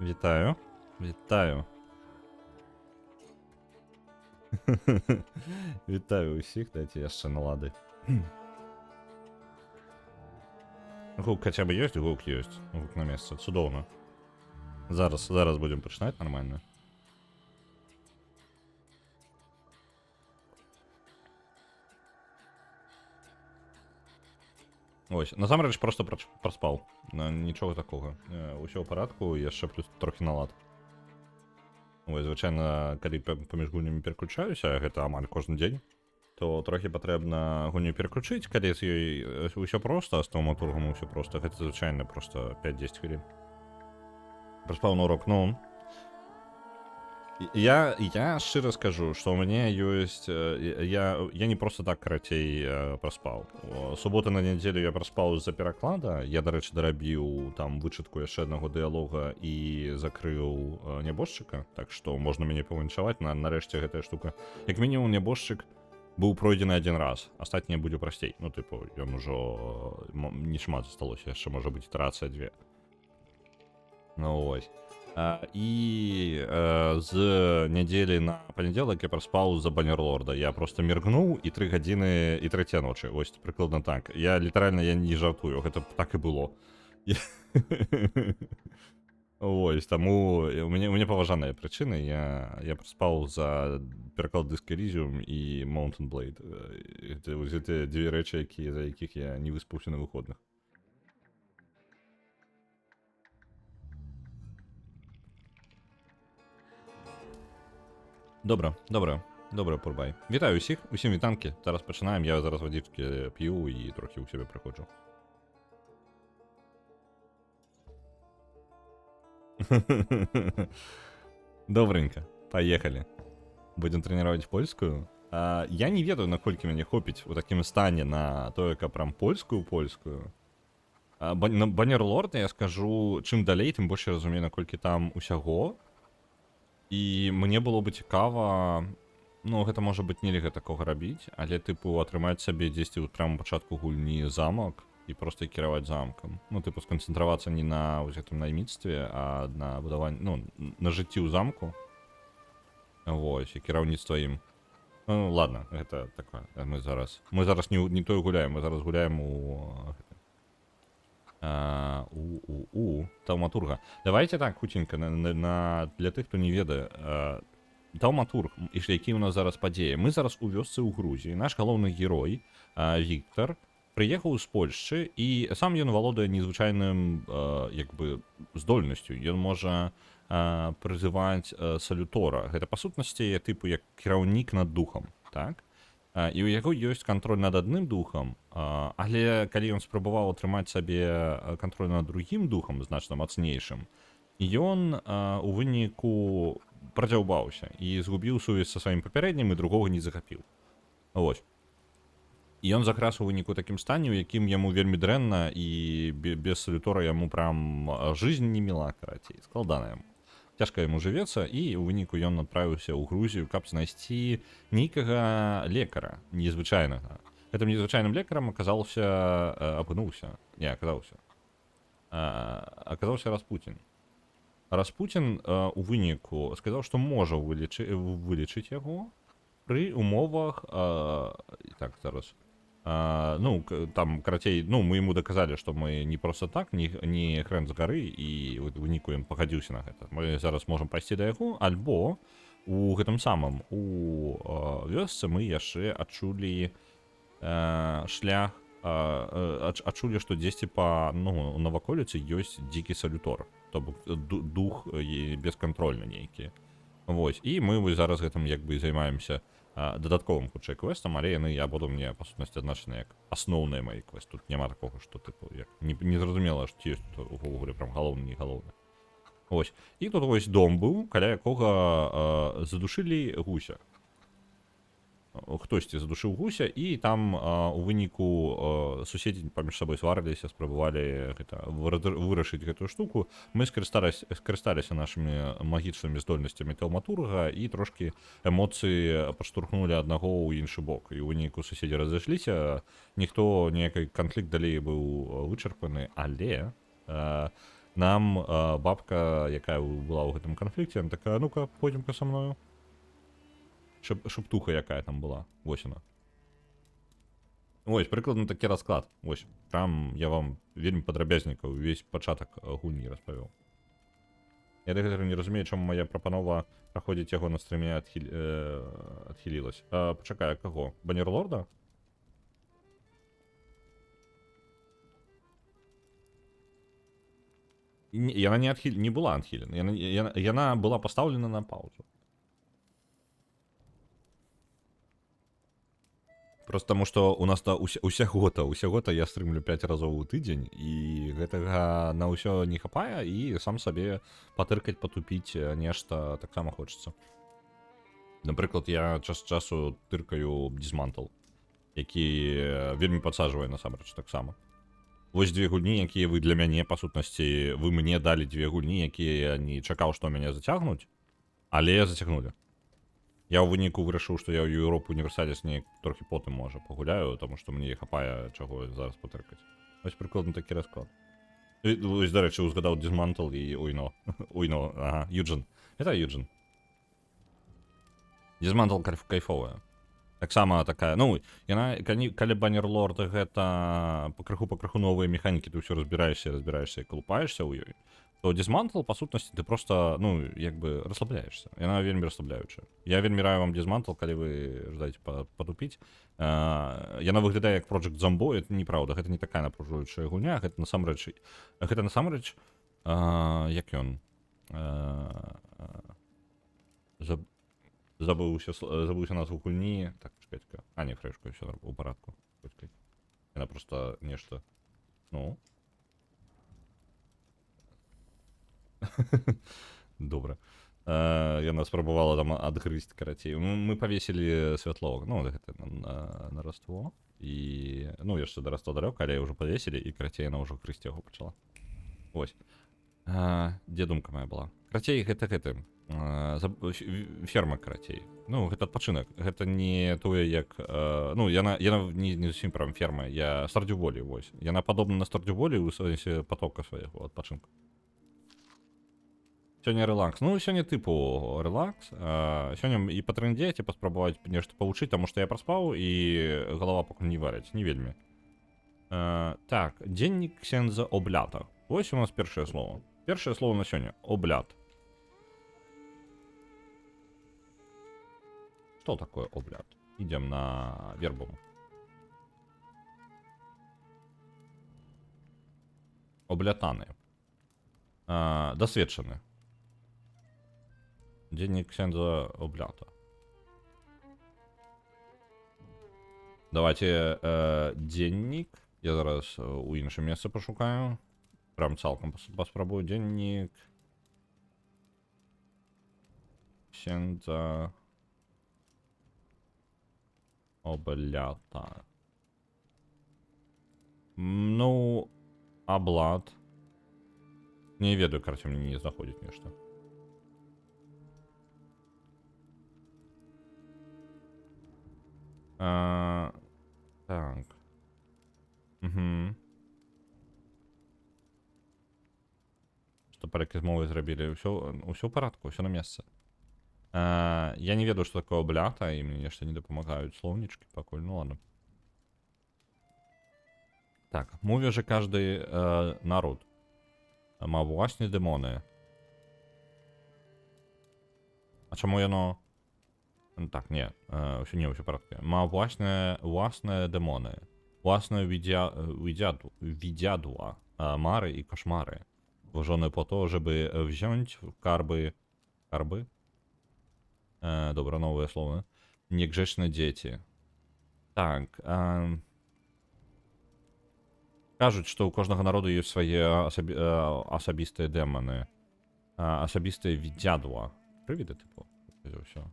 Вітаю. Вітаю. Вітаю усіх, дайте яшчэ налады. Гук хотя бы ёсць, гук ёсць. Гук на месцы. Цудоўна. Зараз будем пачынаць нормально. Ось, насамрэч просто праспаў. Нічога такога. Усё ў парадку, яшчэ плюс трохі налад. Ой, звычайна, калі паміж гульнямі пераключаюся, гэта амаль кожны дзень, то трохі патрэбна гульню пераключыць, калі з ёй ўсё проста, з таўматургам ўсё проста, гэта звычайна просто 5-10 хвілін. Праспаў на урок, ну... Я шчыра скажу, што ў мяне ёсць... Я не просто так карацей праспаў. Субота на нядзелю я праспаў з-за пераклада. Я, дарэчы, дарабіў там вычытку яшчэ аднаго дыялога і закрыў нябожчыка. Так што можна мяне павіншаваць. Нарэшце гэтая штука. Як мінімум, нябожчык быў пройдзены один раз. Астатняе будзе прасцей. Ну, тыпу, ён ужо не шмат засталося. Яшчэ можа быць ітерацыя 2. Ну, ось. І з нядзелі на панядзелак я праспаў за Баннерлорда. Я просто міргнуў і 3 гадзіны і 3 ночы. Ось, прыкладна так. Я не жартую, гэта так і было. Ось, таму у мяне паважаныя прычыны. Я праспаў за пераклад Disco Elysium і Mountain Blade. Гэта дзве рэчы, за якіх я не выспаўся на выходных. Добра, Пурбай. Вітаю усім вітанкі. Зараз пачынаем, я зараз вадзічкі п'ю і трохі ў сябе прыходжу. Добренька, поехали. Будем трэніраваць польскую. Я не ведаю, наколькі мяне хопіць у такім стане на тое, каб прям польскую. На Баннерлорда я скажу, чым далей, тым больш я разумею, наколькі там усяго. І мне было бы цікава, ну, гэта можа быць нельга такога рабіць, але, тыпу, атрымаць сабе дзесьці ў прямым пачатку гульні замак і проста кіраваць замкам. Ну, тыпу, сканцэнтравацца не на гэтым найміцтве, а на будаванні, ну, на жыцці ў замку. Вось, і кіраўніцтва ім. Ну, ладно, гэта такое, мы зараз не тое гуляем, мы зараз гуляем у таўматурга. Давайте так, хутенька, для тых, хто не ведае. Таўматург, які ў нас зараз падзея. Мы зараз у вёсцы ў Грузіі. Наш галоўны герой, Віктор, прыехаў з Польшчы, і сам ён валодае незвычайным, як бы, здольнасцю. Ён можа прызываць салютора. Гэта, па сутнасці, тыпу, як кіраўнік над духам, так? І ў яго ёсць кантроль над адным духам, але калі ён спрабаваў атрымаць сабе кантроль над другім духам, значна мацнейшым, ён у выніку прадзяўбаўся і згубіў сувязь са сваім папярэднім і другога не захапіў. Вось. І ён закрас у выніку такім стане, у якім яму вельмі дрэнна, і без салютора яму прям жизнь не міла, карацей, складана яму. Цяжка яму жывецца, і ў выніку ён адправіўся ў Грузію, каб знайсці нейкага лекара незвычайнага. Гэтым незвычайным лекарам апынуўся Распуцін. Распуцін у выніку сказаў, што можа вылечыць яго пры умовах... Так, зараз... Ну, там, карацей, ну, мы ему доказали, што мы не просто так, не хрен з гары, і у выніку ён пагадзіўся на гэта. Мы зараз можам пайсці да яго, альбо у гэтым самым, у вёсцы мы яшчэ адчулі шлях, адчулі, што дзесьці па, ну, наваколіцы ёсць дзікі салютор, то бок дух бескантрольны нейкі. Вось, і мы зараз гэтым як бы займаемся дадатковым хутчэй квестам, але яны абодва мне па сутнасці адзначаны як асноўныя мае квесты. Тут няма такога, што тыпу як не зразумела, што ёсць увогуле прям галоўны, не галоўны. Ось. І тут вось дом быў, каля якога задушылі гуся. Хтосьці задушыў гуся, і там у выніку суседзі паміж сабой сварыліся, спрабавалі вырашыць гэтую штуку. Мы скарысталіся нашымі магічнымі здольнасцямі таўматурга і трошкі эмоцыі падштурхнулі аднаго ў іншы бок. І ў выніку суседзі разышліся, ніхто ніякай канфлікт далей быў вычарпаны, але Нам бабка, яка була у гэтым канфлікце, она такая, ну-ка, пойдем-ка со мною. Шептуха якая там була, ось вона. Ось, прыкладна такі расклад. Ось, там я вам вельмі падрабязненька увесь пачатак гульні распавёў. Я да гэтага не разумею, чаму моя прапанова праходзіць яго на стрыме адхілілась. Пачакай, каго? Баннерлорда? Яна не была адхілена. Яна была пастаўлена на паузу. Просто таму што у нас усяго-то я стрымлю 5 разоў у тыдзень і гэтага на ўсё не хапае і сам сабе патыркаць, патупіць нешта таксама хочацца. Напрыклад, я час часу тыркаю Dismantle, які вельмі падсаджвае насамрэч таксама. Вось две гульні, якія вы для мяне, па сутнасці, вы мне далі две гульні, якія я не чакаў, што мяне зацягнуць, але зацягнулі. Я ў выніку вырашыў, што я ў Еўропу універсаліс неяк трохі потым, можа, пагуляю, таму што мне хапае чаго зараз патыркаць. Вось прыкладна такі расклад. Вось, дарэчы, узгадаў Dismantle і Уйно. Уйно, ага, Юджин. Это Юджин. Dismantle кайфовая. Таксама такая, ну, яна, калі Баннерлорд гэта пакрыху новыя механікі, ты ўсё разбіраешся і калупаешся ў ёй, то Dismantle, па сутнасці, ты просто, ну, як бы расслабляешься. Яна вельмі расслабляючая. Я вельмі раю вам Dismantle, калі вы жадаеце патупіць. Яна выглядае як Project Zombo, это неправда, гэта не такая напружваючая гульня, гэта насамрэч, як ён, забыўся назву гульні. Так, чакайце-ка. Не, фрэшка, ўсё у парадку. Яна просто нешта, ну. Добра. Яна спрабавала там адгрызць, карацей. Мы павесілі святло, ну, гэта на раство. І, ну, яшчэ да раства далёка, але ўжо павесілі, і, карацей, яна ўжо грызць яго пачала. Вось. Дзе думка моя была? Карацей, гэта ферма, карацей. Ну, гэта адпачынак. Гэта не тое, як... Ну, яна не зусім прям ферма. Стардю волі, вось. Яна падобна на стардю волі ў сэнсе потока свайго адпачынку. Сёння релакс. Ну, сёння тыпу релакс. Сёння і патрындзець, і паспрабаваць нешта павучыць, таму што я праспаў, і галава пакуль не варыць, не вельмі. Так, дзеннік ксяндза Облята. Вось у нас першае слово. Першае слово на сёння. Облят. Что такое облят? Идем на вербум. Облятаны. Досведчаны. Дзеннік ксяндза Облята. Давайте дзеннік. Я зараз у іншым месцы пашукаю. Прям цалкам паспрабую. Дзеннік ксяндза Облята. Ну, Облад. Не ведаю, короче, мне не заходит нечто. Так. Угу. Что парики з мовою зрабілі. Усё ў парадку, усё на месцы. Я не ведаю, что такое облята, и мне нечто не допомагают словнички покуль, ну ладно. Так, mówię, że każdy naród ma właśnie demony. A czemu jeno... Tak, nie, nie się porządku. Ma własne demony, własne widziadła, mary i koszmary, tworzone po to, żeby wziąć w karby... Dobra, nowe słowo. Niegrzeczne dzieci. Tak. Кажуць, што ў кожнага народу ёсць свае асабістыя дэманы. Асабістыя відзядла. Прывіды, тыпу. Ўсё.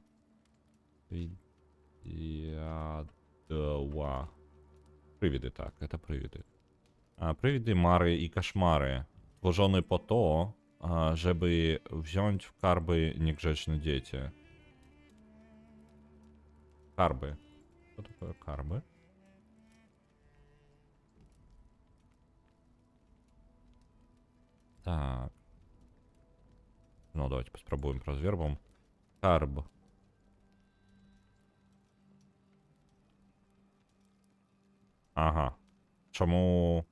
Відзядла. Прывіды, так, это прывіды. Прывіды, мары и кошмары. Творжоны по то, żeby wziąć w karby niegrzeczne dzieci. Karby. Co to такое karby? Так. Ну, давайте паспрабуем праз вербам. Карб. Ага. Чаму...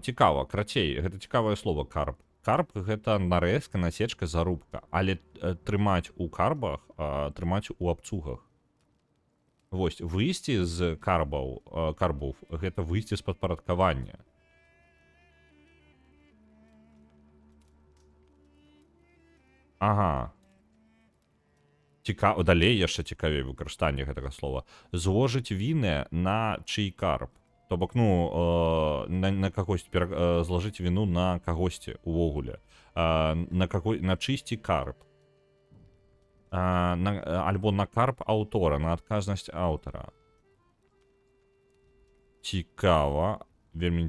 Цікава, крацей, гэта цікавае слово карп. Карп гэта нарэзка, насечка, зарубка, але трымаць у карбах, трымаць у абцугах. Вось, выйсці з карбов, гэта выйсці з падпарадкавання. Ага. Далей яшчэ цікавей выкарыстанне гэтага слова. Зложыць віны на чый карп. То бок, ну, на кагосьці зложыць віну на кагосьці увогуле. На чысці карп. Альбо на карп аўтора, на адказнасць аўтара. Цікава. Вельмі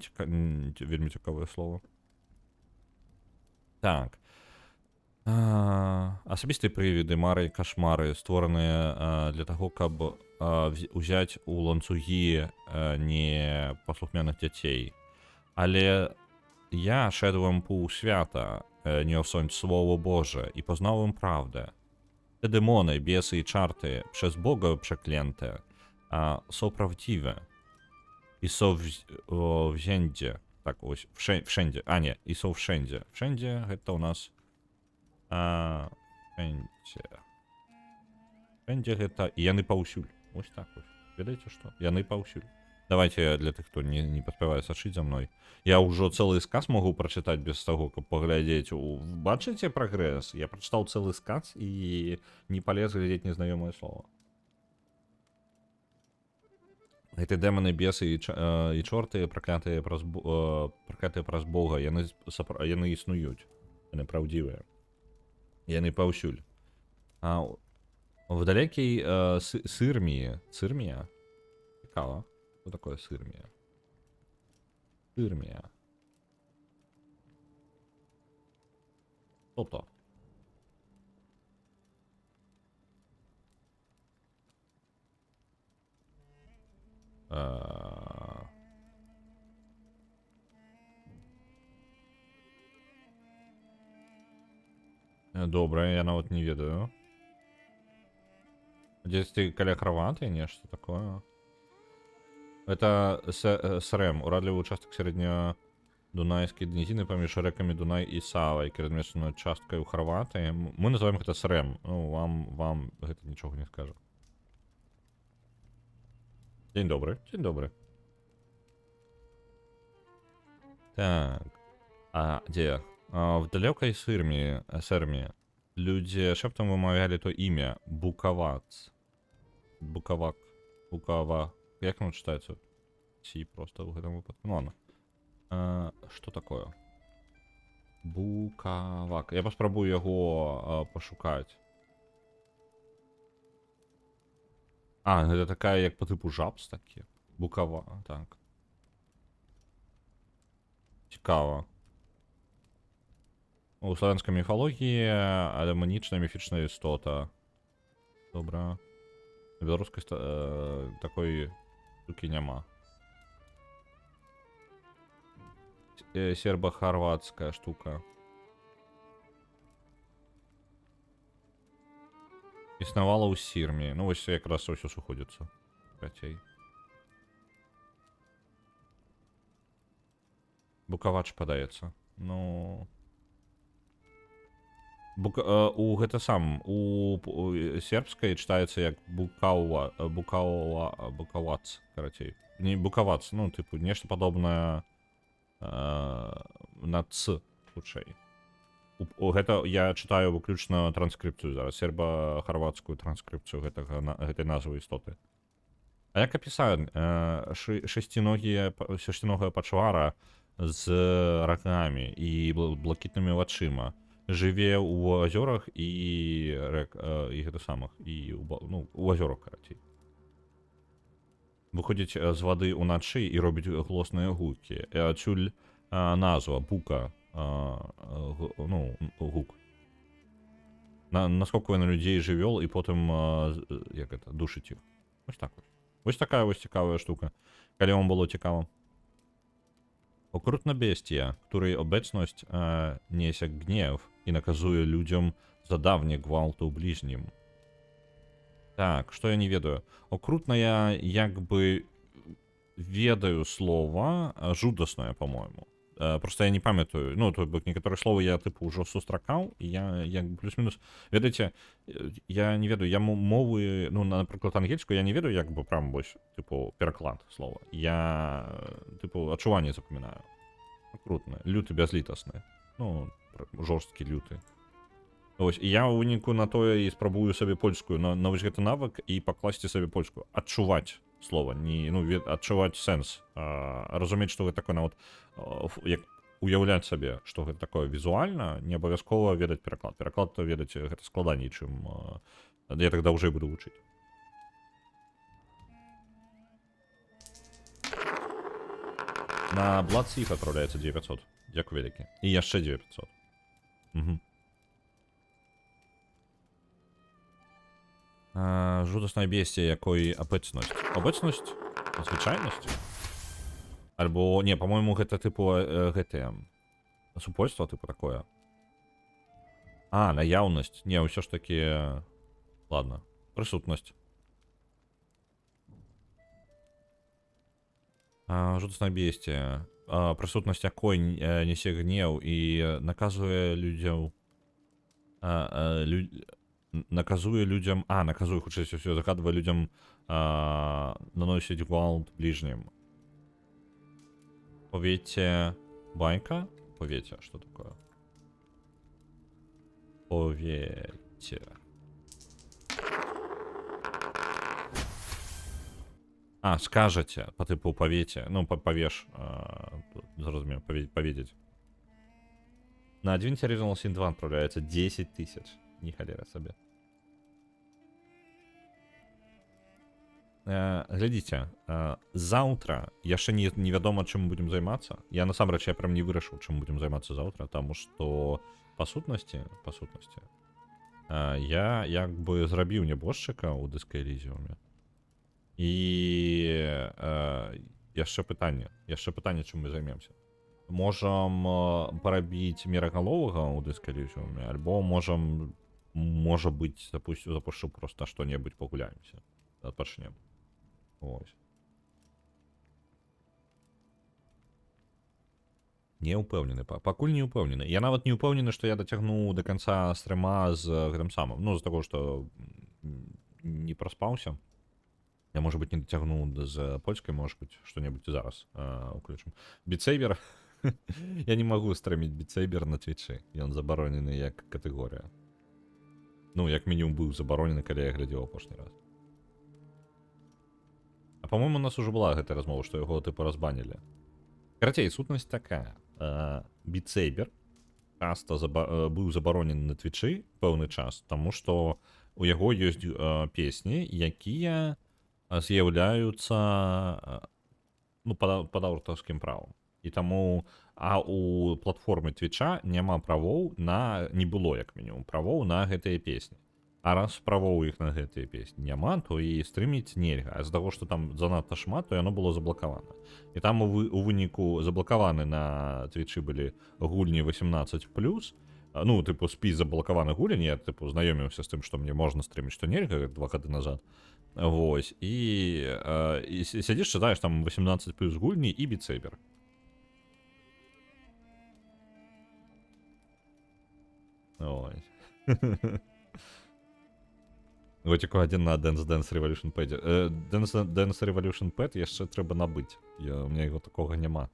цікавае слово. Так. Асабістыя прывіды, мары і кашмары створаныя для таго, каб узяць у ланцугі непаслухмяных дзяцей. Але я шедłem pół świata, niosąc Słowo Boże i poznałem prawdę. Te demony, biesy i czarty, przez Boga przeklęte, są prawdziwe. I są wszędzie. Tak, wszędzie. A nie, i są wszędzie. Wszędzie to u nas... Wszędzie гэта і яны паўсюль. Вось так вось. Ведаеце што? Яны паўсюль. Давайте для тых, хто не паспявае сачыць за мной. Я ўжо цэлы сказ могу прачытаць без таго, каб паглядзець. Бачыце прагрэс? Я прачытаў цэлы сказ і не палез глядзець незнаёмае слово. Гэты дэманы, бесы і чорты праклятыя праз Бога, яны існуюць. Яны праўдзівыя. Яны паўсюль. В далекій Сирмії. Сирмія? Цікаво. Що таке Сирмія? Сирмія. Тобто. Добре, я нават не ведаю. Здесь ты каля Хорватии, нечто такое. Это СРМ, урадлівий участок середньодунайської низини поміж реками Дунай і Сава, які розміщено часткою Хорватії. Ми називаємо це СРМ. Ну, вам це нічого не скаже. День добрий, день добрий. Так. Где я? В далекой Сермии люди шептом вымовляли то имя Буковац. Буковак. Як оно читается? Си просто в этом выпадке. Ну ладно. Что такое? Буковак. Я поспробую его пошукать. Это такая, як по типу жабс такі. Букова, так. Цікаво. У славянській міфології демонічна міфічна істота. Добре. У беларускай такой штуки нема. Сербо-хорватская штука. Існавала ў Сірмі. Ну вось якраз ўсё сыходзіцца. Кацей. Букавач падаецца. Ну... У гэта сам у сербскай читаецца як букавац, карацей. Не букавац, ну типу нешта падобнае на ц хутчэй. Гэта я читаю выключна транскрыпцыю зараз, серба-хорватскую транскрыпцыю гэтай назвы істоты. А як апісаю, шасціногая пачвара з рагамі і блакітнымі вачыма. Жыве ў азёрах і гэта самых, і у азёрах, карацей. Выходзіць з вады ўначы і робіць голосныя гукі. І адсюль назва бука, ну, гук. Наскоквае на людзей жывёл і потым, як гэта, душыць іх. Вось так вось. Вось такая вось цікавая штука. Калі вам было цікава. Okrutna bestia, której obecność niesie gniew i nakazuje ludziom za dawnie gwałtu bliźnim. Так, что я не ведаю? Окрутно я якби ведаю слова, жудасное, по-моему. Просто я не памятаю. Ну, то бок некаторыя словы я тыпу ўжо сустракаў, і я як плюс-мінус. Ведаеце, я не ведаю, я мовы, ну, напрыклад, ангельскую я не ведаю, як бы прям вось, тыпу, пераклад слова. Я, тыпу, адчуванне запамінаю. Окрутна. Люты бязлітасны. Ну, жорсткі люты. Ось, і я ў выніку на тое і спрабую сабе польскую, на вось гэты навык і пакласці сабе польскую. Адчуваць слова, не, ну, адчуваць сэнс. Разумець, што гэта такое нават, як уяўляць сабе, што гэта такое візуальна, не абавязкова ведаць пераклад. Пераклад, то ведаць, гэта складаней, чым я тогда ўжо буду вучыць. На Blood Thief адпраўляецца 900. Дзякуй вялікі. І яшчэ 900. Угу. Жудасная бестія, якой абэцнасць. Абэцнасць? Звычайнасць? Альбо, не, по-моему, гэта тыпу гэтыя супольства, тыпу такое. Наяўнасць. Не, ўсё ж такі... Ладно. Прысутнасць. Жудасная бестія. Прысутнасць якой несе гнеў і наказуе людзям... наказуе людзям... наказуе, хутчэй ўсё, загадвае людзям наносіць гвалт бліжнім. Повеце... Байка? Повеце, что такое? Повеце. Скажаце, по типу повеце. Ну, повеш. Зразумею, поведеть. На Adventure Original Sin 2 отправляется 10 тысяч. Ни халера себе. Глядзіце, заўтра яшчэ невядома, чым мы будзем займацца. Я насамрэч я прям не вырашыў, чым будзем займацца заўтра, таму што па сутнасці я як бы зрабіў нябожчыка ў Disco Elysium. І яшчэ пытанне, чым мы займемся. Можам парабіць мірагаловага ў Disco Elysium, альбо можа быць, запушчу проста што-небудзь пагуляемся. Адпачнем. Ось. Не ўпэўнены, пакуль не ўпэўнены. Я нават не ўпэўнены, што я дацягну да канца стрыма з гэтым самым. Ну, з таго, што не праспаўся. Я, можа быць, не дацягну з польскай, можа быць, што-небудзь зараз уключым. Бітсейбер. Я не магу стрыміць бітсейбер на твічы. Ён забаронены як катэгорыя. Ну, як мінімум быў забаронены, калі я глядзеў апошні раз. По-моему, у нас уже была гэтая размова, што яго тыпу разбанілі. Карацей, сутнасць такая. Бітсейбер часта быў забаронены на твічы пэўны час, таму што у яго ёсць песні, якія з'яўляюцца пад аўтарскім правам. І таму у платформе твіча няма правоў на... не было, як мінімум, правоў на гэтыя песні. А раз правоў іх на гэтыя песні няма, то і стрыміць нельга. А з таго, што там занадта шмат, то яно было заблакавана. І там у выніку заблакаваны на твічы былі гульні 18+. Ну, тыпу, спіс заблакаваны гулень, я, тыпу, знаёміўся з тым, што мне можна стрыміць, што нельга, 2 гады назад. Вось. І сядзіш, чытаеш там 18+ гульні і бітсейбер. Ой. Готику 1 на Dance Revolution Pad. Dance Revolution Pad яшчэ трэба набыць. У меня яго такога няма.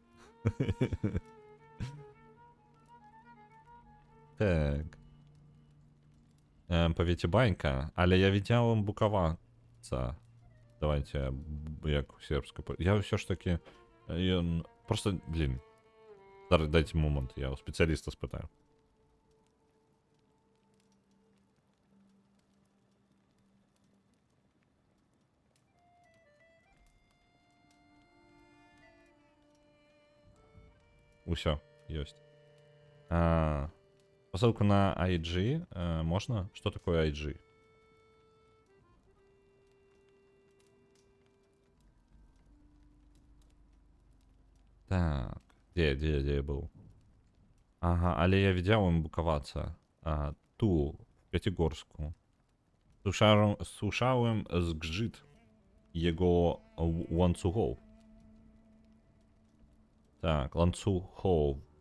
Так. Павеце банька, але я видел букавацца. Давайте, як у сербскай. Я ўсё ж таки... Просто, блин. Дайте момент, я у специалиста спытаю. Усё, ёсць. Посылку на IG можно? Что такое IG? Так. Gdzie я był? Ага, ale ja widziałem bukowaca. A, tu, w Piatigorsku. Słyszałem zgrzyt jego łańcuchów. Tak,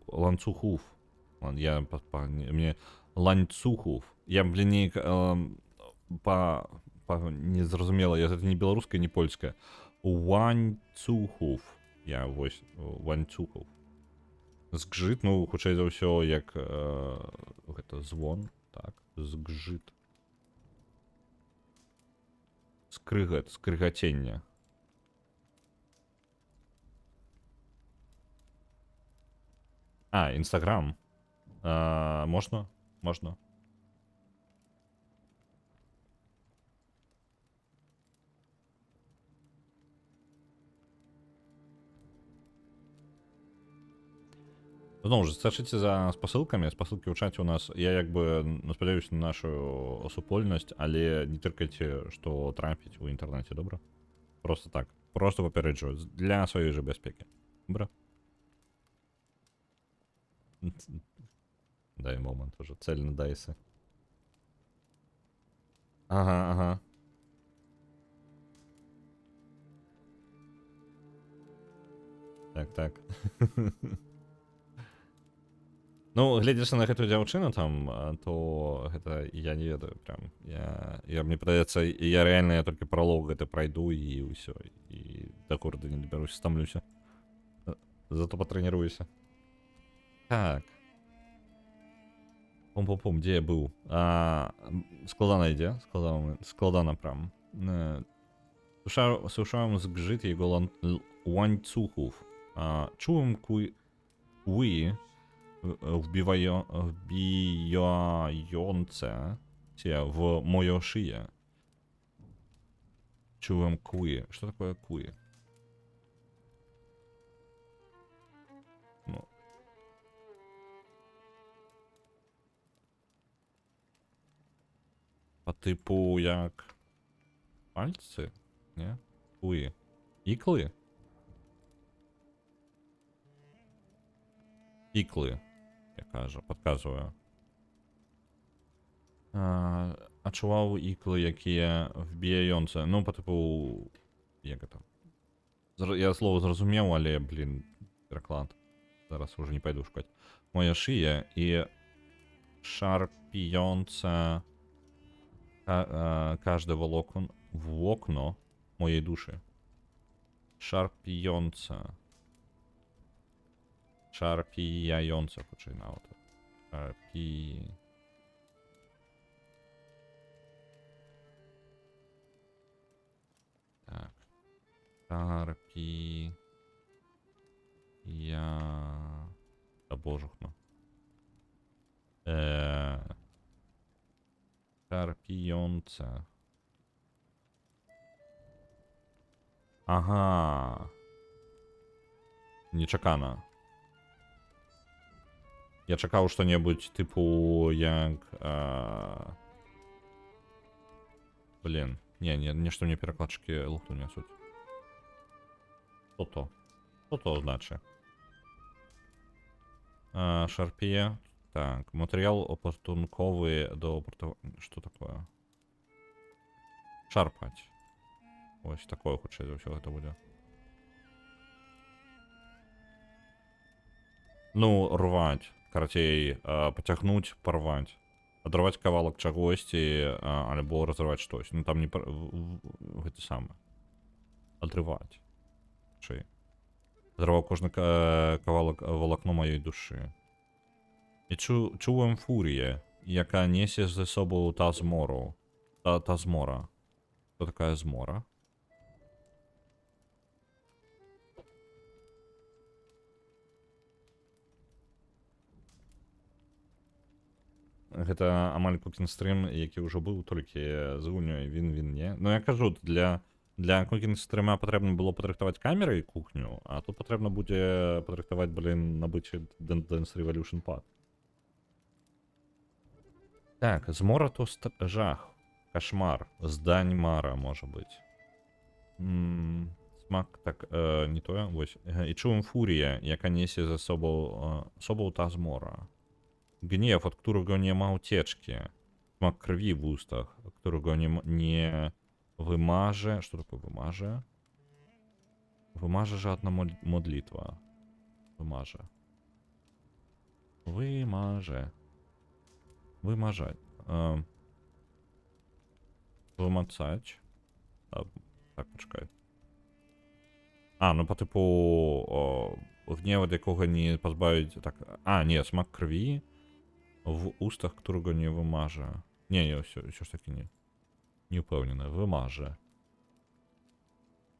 łańcuchów. Я мне ланцухов. Я, блин, не не зразумела, это не беларускае, не польскае. Ланцухов. Я вось ланцухов. Згжыт, ну, хутчэй за ўсё, як гэта звон, так, згжыт. Скрыгаценне. А, Инстаграм. Можно? Можно. Знову ж, стежите за спасылками. Спасылки ў чаце у нас, я як бы спадзяюсь на нашу супольнасць, але не тыркайце, што трапіць у інтэрнэце, добра? Просто так. Просто папярэджваю. Для сваёй жа бяспекі. Добра? Дай момент уже. Цель на дайсы. Ага. Так. Ну, глядзячы на гэтую дзяўчыну там, то гэта я не ведаю прям. Мне падаецца, я рэальна толькі пралог гэты прайду і ўсё. І да гораду не дабяруся, стамлюся. Зато патрэніруюся. Так. Пум-пум-пум, дзе я быў? Складана ідзе, складана прям. Сушаем згжыт jego łańcuchów. Czułem kły wbijające się w moją szyję. Czułem kły. Co такое kły? No. По типу як пальці? Nie? Kły. Ikły? Ikły. Я кажу, подказую. Адчуваў іклы, якія вбіяёнцы. Ну, по типу... Як гэта? Я слово зразумеў, але, блин, пераклад. Зараз уже не пайду шукаць. Моя шыя і шарпіёнца каждое волокно моей души. Шарпіёнца. Шарпіяёнца, хутчэй нават. Шарпі... Так. Шарпі... Да божухна. Шарпіёнца. Ага. Нечакана. Я чакаў што-небудзь тыпу як... Блин. Нешта мне перакладчыкі лухту нясуць. Што то значы? Шарпія. Так, матэрыял опартунковы до... Што такое? Шарпаць. Ось такое хутчэй за ўсё гэта будзе. Ну, рваць. Карацей, пацягнуць, парваць. Адрываць кавалак чагосьці, альбо разрываць штось. Ну, там не... Гэта самае. Адрываць. Чый. Адрываў кожны кавалак валакно маёй душы. І чуłem фуріє, яка несе за собою та змора. Що така змора? Гэта амаль кукінстрым, які ўжо быў, толькі з гульнёй він не. Ну, я кажу, для кукінстрыма патрэбна было падрыхтаваць камеры і кухню, а тут патрэбна будзе падрыхтаваць, блин, набыць Dance Revolution Pad. Так, змора то жах, кошмар, здань мара, можа быць. Смак, так, не тое, вось. І чуем фурія, яка несе за собą та змора. Гнев, от którego nie ma ucieczki. Смак krwi w ustach, którego nie wymarzy. Что такое wymarzy? Wymarzy żadna modlitwa. Wymarzy. Wymarzy. Wymarzać. Wymacać. Так, почекай. Ну по типу гнев, от якого не позбавить. Так. Ні, смак крові в устах, którego не вимаже. Ні, все ж таки ні. Не упевнений. Вимаже.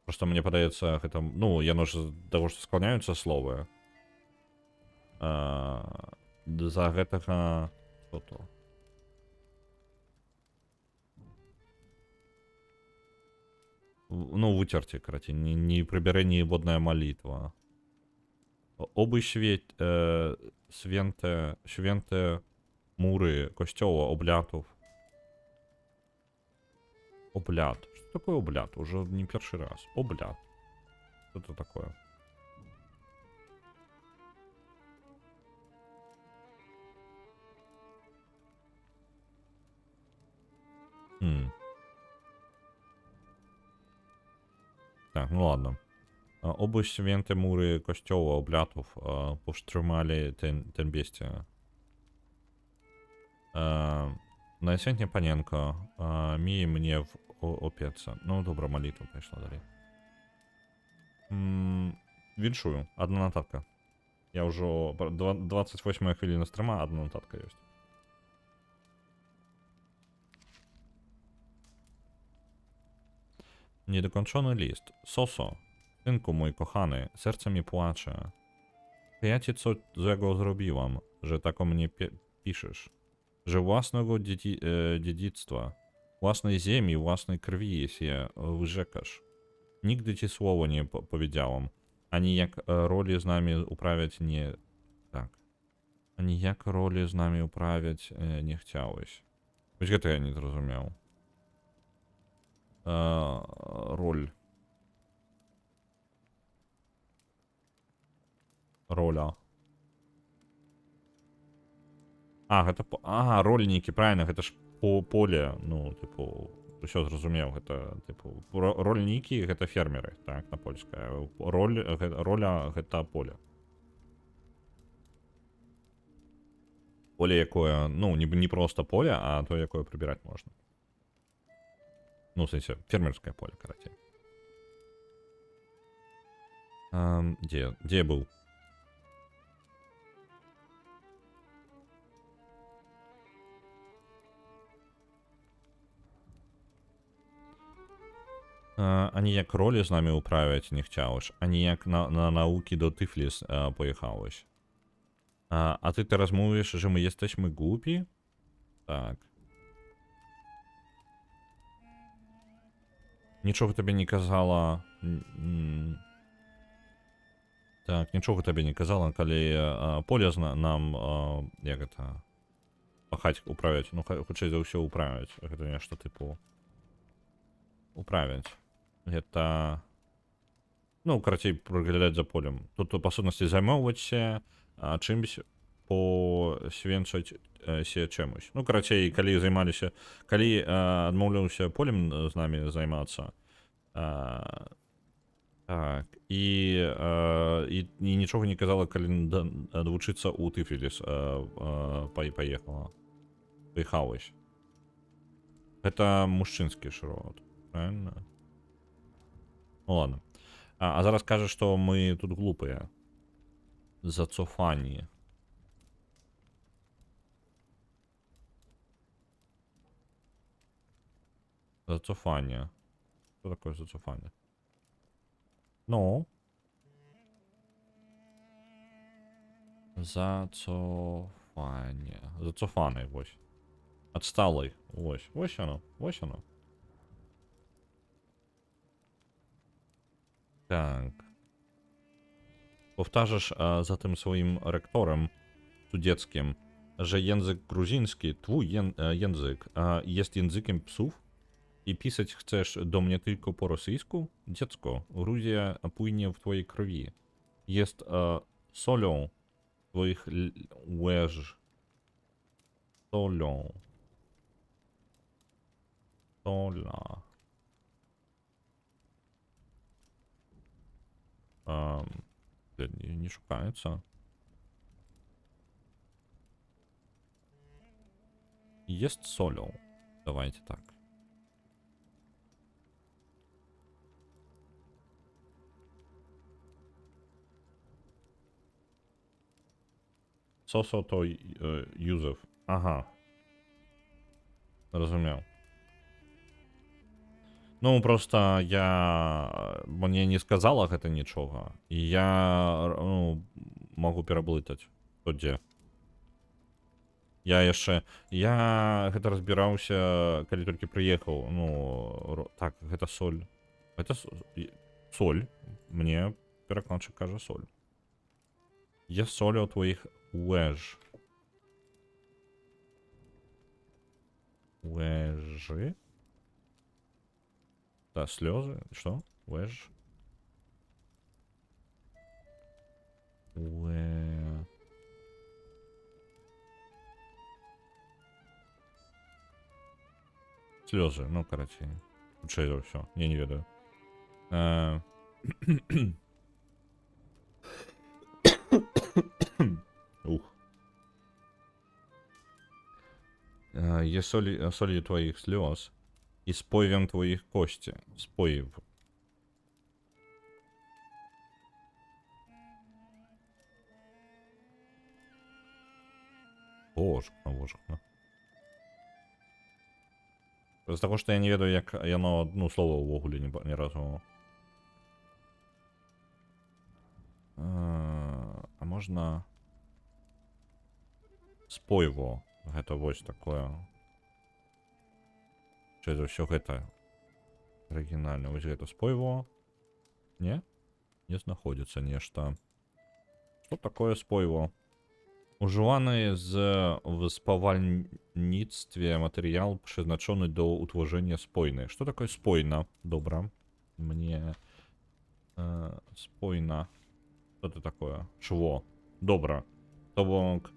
Просто мне падаецца гэта, ну, яно ж з таго, што склоняюцца словы. За гэтага што то. Ну, выцерці, карацей, не прыбярэнні водная малітва. Обы święte mury kościoła, obliatów. Обляд. Что такое обляд? Уже не первый раз. Обляд. Что это такое? Так, ну ладно. Oby święte mury kościoła, obliatów powstrzymali ten bestia. Najświętniej Panienko, miej mnie w opiece. No dobra, молитва прийшла далі. Віншую, одна нотатка. Я вже 28 хвилина стрима, одна нотатка є. Niedokończony list. Soso, synku mój kochany, serce mi płacze. Czy ja ci co złego zrobiłam, że tak o mnie piszesz? Że własnego dziedzictwa, własnej ziemi, własnej krwi się wyrzekasz. Nigdy ci słowa nie powiedziałam, ani jak roli z nami uprawiać nie... Tak. Ani jak roli z nami uprawiać nie chciałeś. Wiesz, to ja nie zrozumiał. Роль. Роля. Гэта... рольнікі, правильно, гэта ж поле, ну, типу, ўсё зразумеў, гэта, типу, рольнікі, гэта фермеры, так, на польскае. Роля, гэта поле. Поле якое, ну, не просто поле, а то, якое прыбіраць можна. Ну, в смысле, фермерское поле, короче. Где я был? Ані як ролі з нами управлять не chciałeś, ані як на науки до Тифліс поїхałeś. А ти teraz mówisz, że my jesteśmy głupi? Tak. Нічого тобі не казала. Так, нічого тобі не казала, коли полезно нам, як гэта, пахаць, управляць. Ну, хутчэй за ўсё управляць. Гэта нешта типу управляць. Гэта, ну, карацей, праглядаць за полем. Тут, па сутнасці, займоўвацца чымсь, посвенчаць се чэмусь. Ну, карацей, калі займаліся, калі адмаўляўся полем з намі займацца, так, і нічога не казала, калі навучыцца ў Тифліс паехалась. Гэта мужчынскі ж род, правильно? Ну, ладно. А зараз кажа, што мы тут глупыя. Зацофані. Зацофання. Что такое зацофання? Ну. Зацофання. Зацофаний, ось. Отсталий. Ось. Ось воно. Ось воно. Так. Powtarzasz za tym swoim rektorem studieckim, że język gruziński, twój język, jest językiem psów? I pisać chcesz do mnie tylko po rosyjsku? Dziecko, Gruzja płynie w twojej krwi. Jest solą twoich łyż. Solą. Sola. Не шукается. Есть солью. Давайте так. Сосо то Юзеф. Ага. Разумел. Ну, просто я... Мне не сказала гэта нічога. І я, ну, могу пераблытаць. То дзе. Я яшчэ... Я гэта разбіраўся, калі толькі прыехаў. Ну, так, гэта соль. Гэта соль. Мне перакладчык кажа соль. Є соль у твоїх уеж. Уежи? Да, слезы. Что? Уеж? Слезы, ну, короче. Лучше все. Я не ведаю. Ух. Є солью твоих слез и споевем твоих кости. Споев. Божка, божка. З того, що я не ведаю, як яно, ну, слово увогуле ні разу. А можна... Спойво. Гэта вось такое. Чи за все гэта оригинально. Вось гэта спойво. Не? Не знаходится нешта. Что такое спойво? Ужываны в спавальніцтве матэрыял прызначоны да ўтварэння спойны. Что такое спойна? Добра. Мне спойна. Что это такое? Шво. Добра. То бок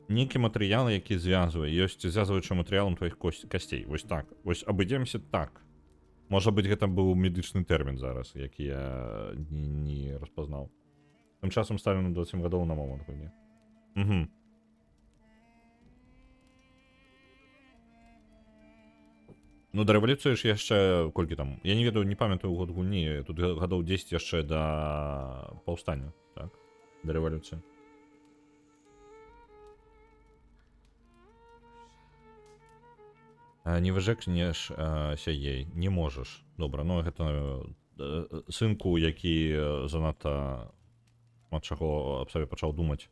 нейкі матэрыял, які звязвае, ёсць звязваючы матэрыялам твоих касцей. Вось так. Вось абыдземся так. Можа быць, гэта быў медычны тэрмін зараз, які я не распазнаў. Тым часам ставім на 27 гадоў на момант гульні. Угу. Ну, да рэвалюцыі ж яшчэ колькі там? Я не ведаю, не памятаю год гульні. Тут гадоў 10 яшчэ да паўстання, так? Да рэвалюцыі. Не выжэкнеш сяей, не можаш. Добра, ну гэта сынку, які занадта шмат чаго аб сабе пачаў думаць.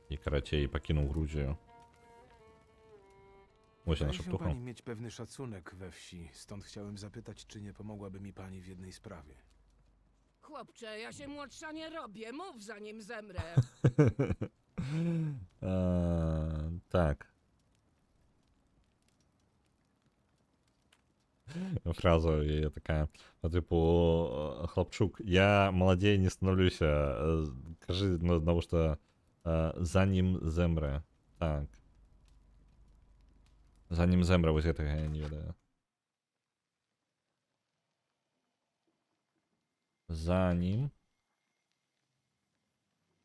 І карацей пакінуў Грузію. Ось я наша птуха. Pani mieć pewny szacunek we wsi, stąd chciałem zapytać, czy nie pomogłaby mi pani w jednej sprawie. Chłopcze, ja się młodsza nie robię, mów zanim zemrę. Так. Фраза я такая, по типу, хлопчук, я молодей не становлюся, кажи, ну, потому что за ним земре. Так. За ним земре, ось гэтага я не ведаю. За ним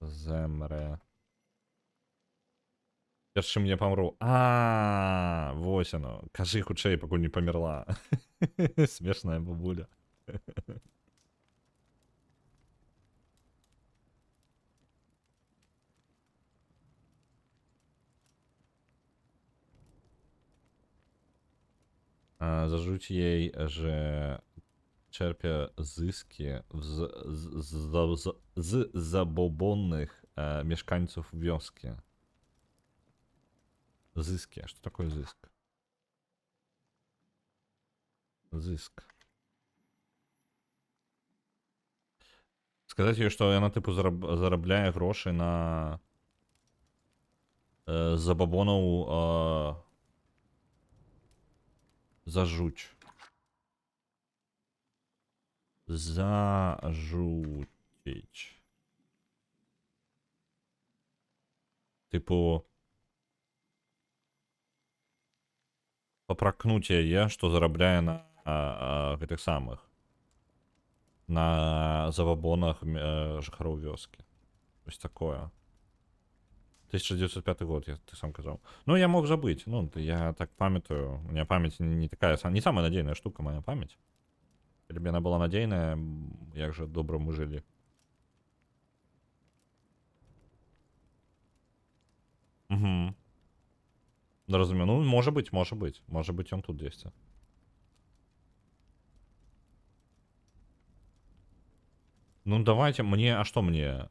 земре. Перш чым я памру. Вось оно. Кажы хутчэй, пакуль не памерла. Смешная бабуля. Zarzuć jej, że czerpie zyski z zabobonnych mieszkańców wioski. Zyski. Что такое зыск? Зыск. Сказать ей, что она типу зарабляе гроши на забабонаў Зажуць. Зажуціць. Типу... Папракнуць яе, што зарабляе на гэтых самых. На забабонах жыхароў вёскі. Вось такое. 1905 год, ты сам казаў. Ну, я мог забыць. Ну, я так памятаю. У меня памяць не такая... Не самая надзейная штука, моя памяць. Калі б яна была надзейная, як же добра мы жылі. Угу. Разумею. Ну, можа быць, можа быць. Можа быць, ён тут дзесьці. Ну, давайте мне... А што мне,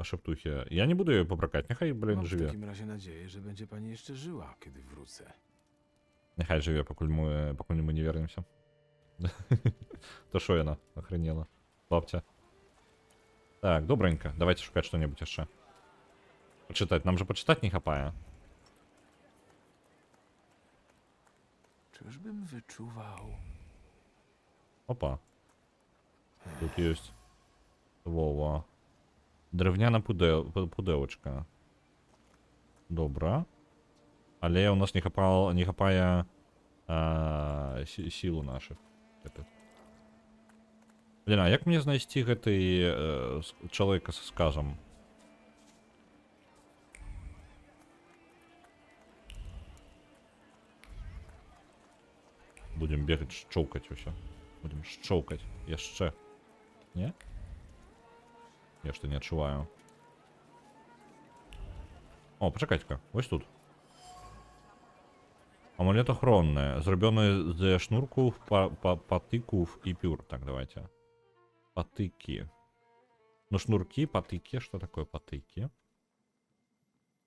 шептухи? Я не буду ее попракать. Нехай, блин, Mam w живе. takim razie nadzieję, że będzie pani jeszcze żyła, kiedy wrócę. Нехай живе, покуль мы не вернемся. То шо яна охренела? Бабця. Так, добренько. Давайте шукать что-нибудь еще. Почитать. Нам же почитать не хапая. Czyżbym wyczuwał... Опа. Тут есть. Вова. Древняна пуделочка. Добра. Але у нас не хапае сілу наших. Блин, а як мне знайсці гэты чалавека са сказам? Будем бегать, шчоўкаць усё. Будем шчоўкаць. Яшчэ. Не? Я што не адчуваю. О, пачакайце-ка. Вось тут. Амулет охронный. Зробленный з шнурков, патыков и пюр. Так, давайте. Патыки. Ну, шнурки, патыки. Что такое патыки?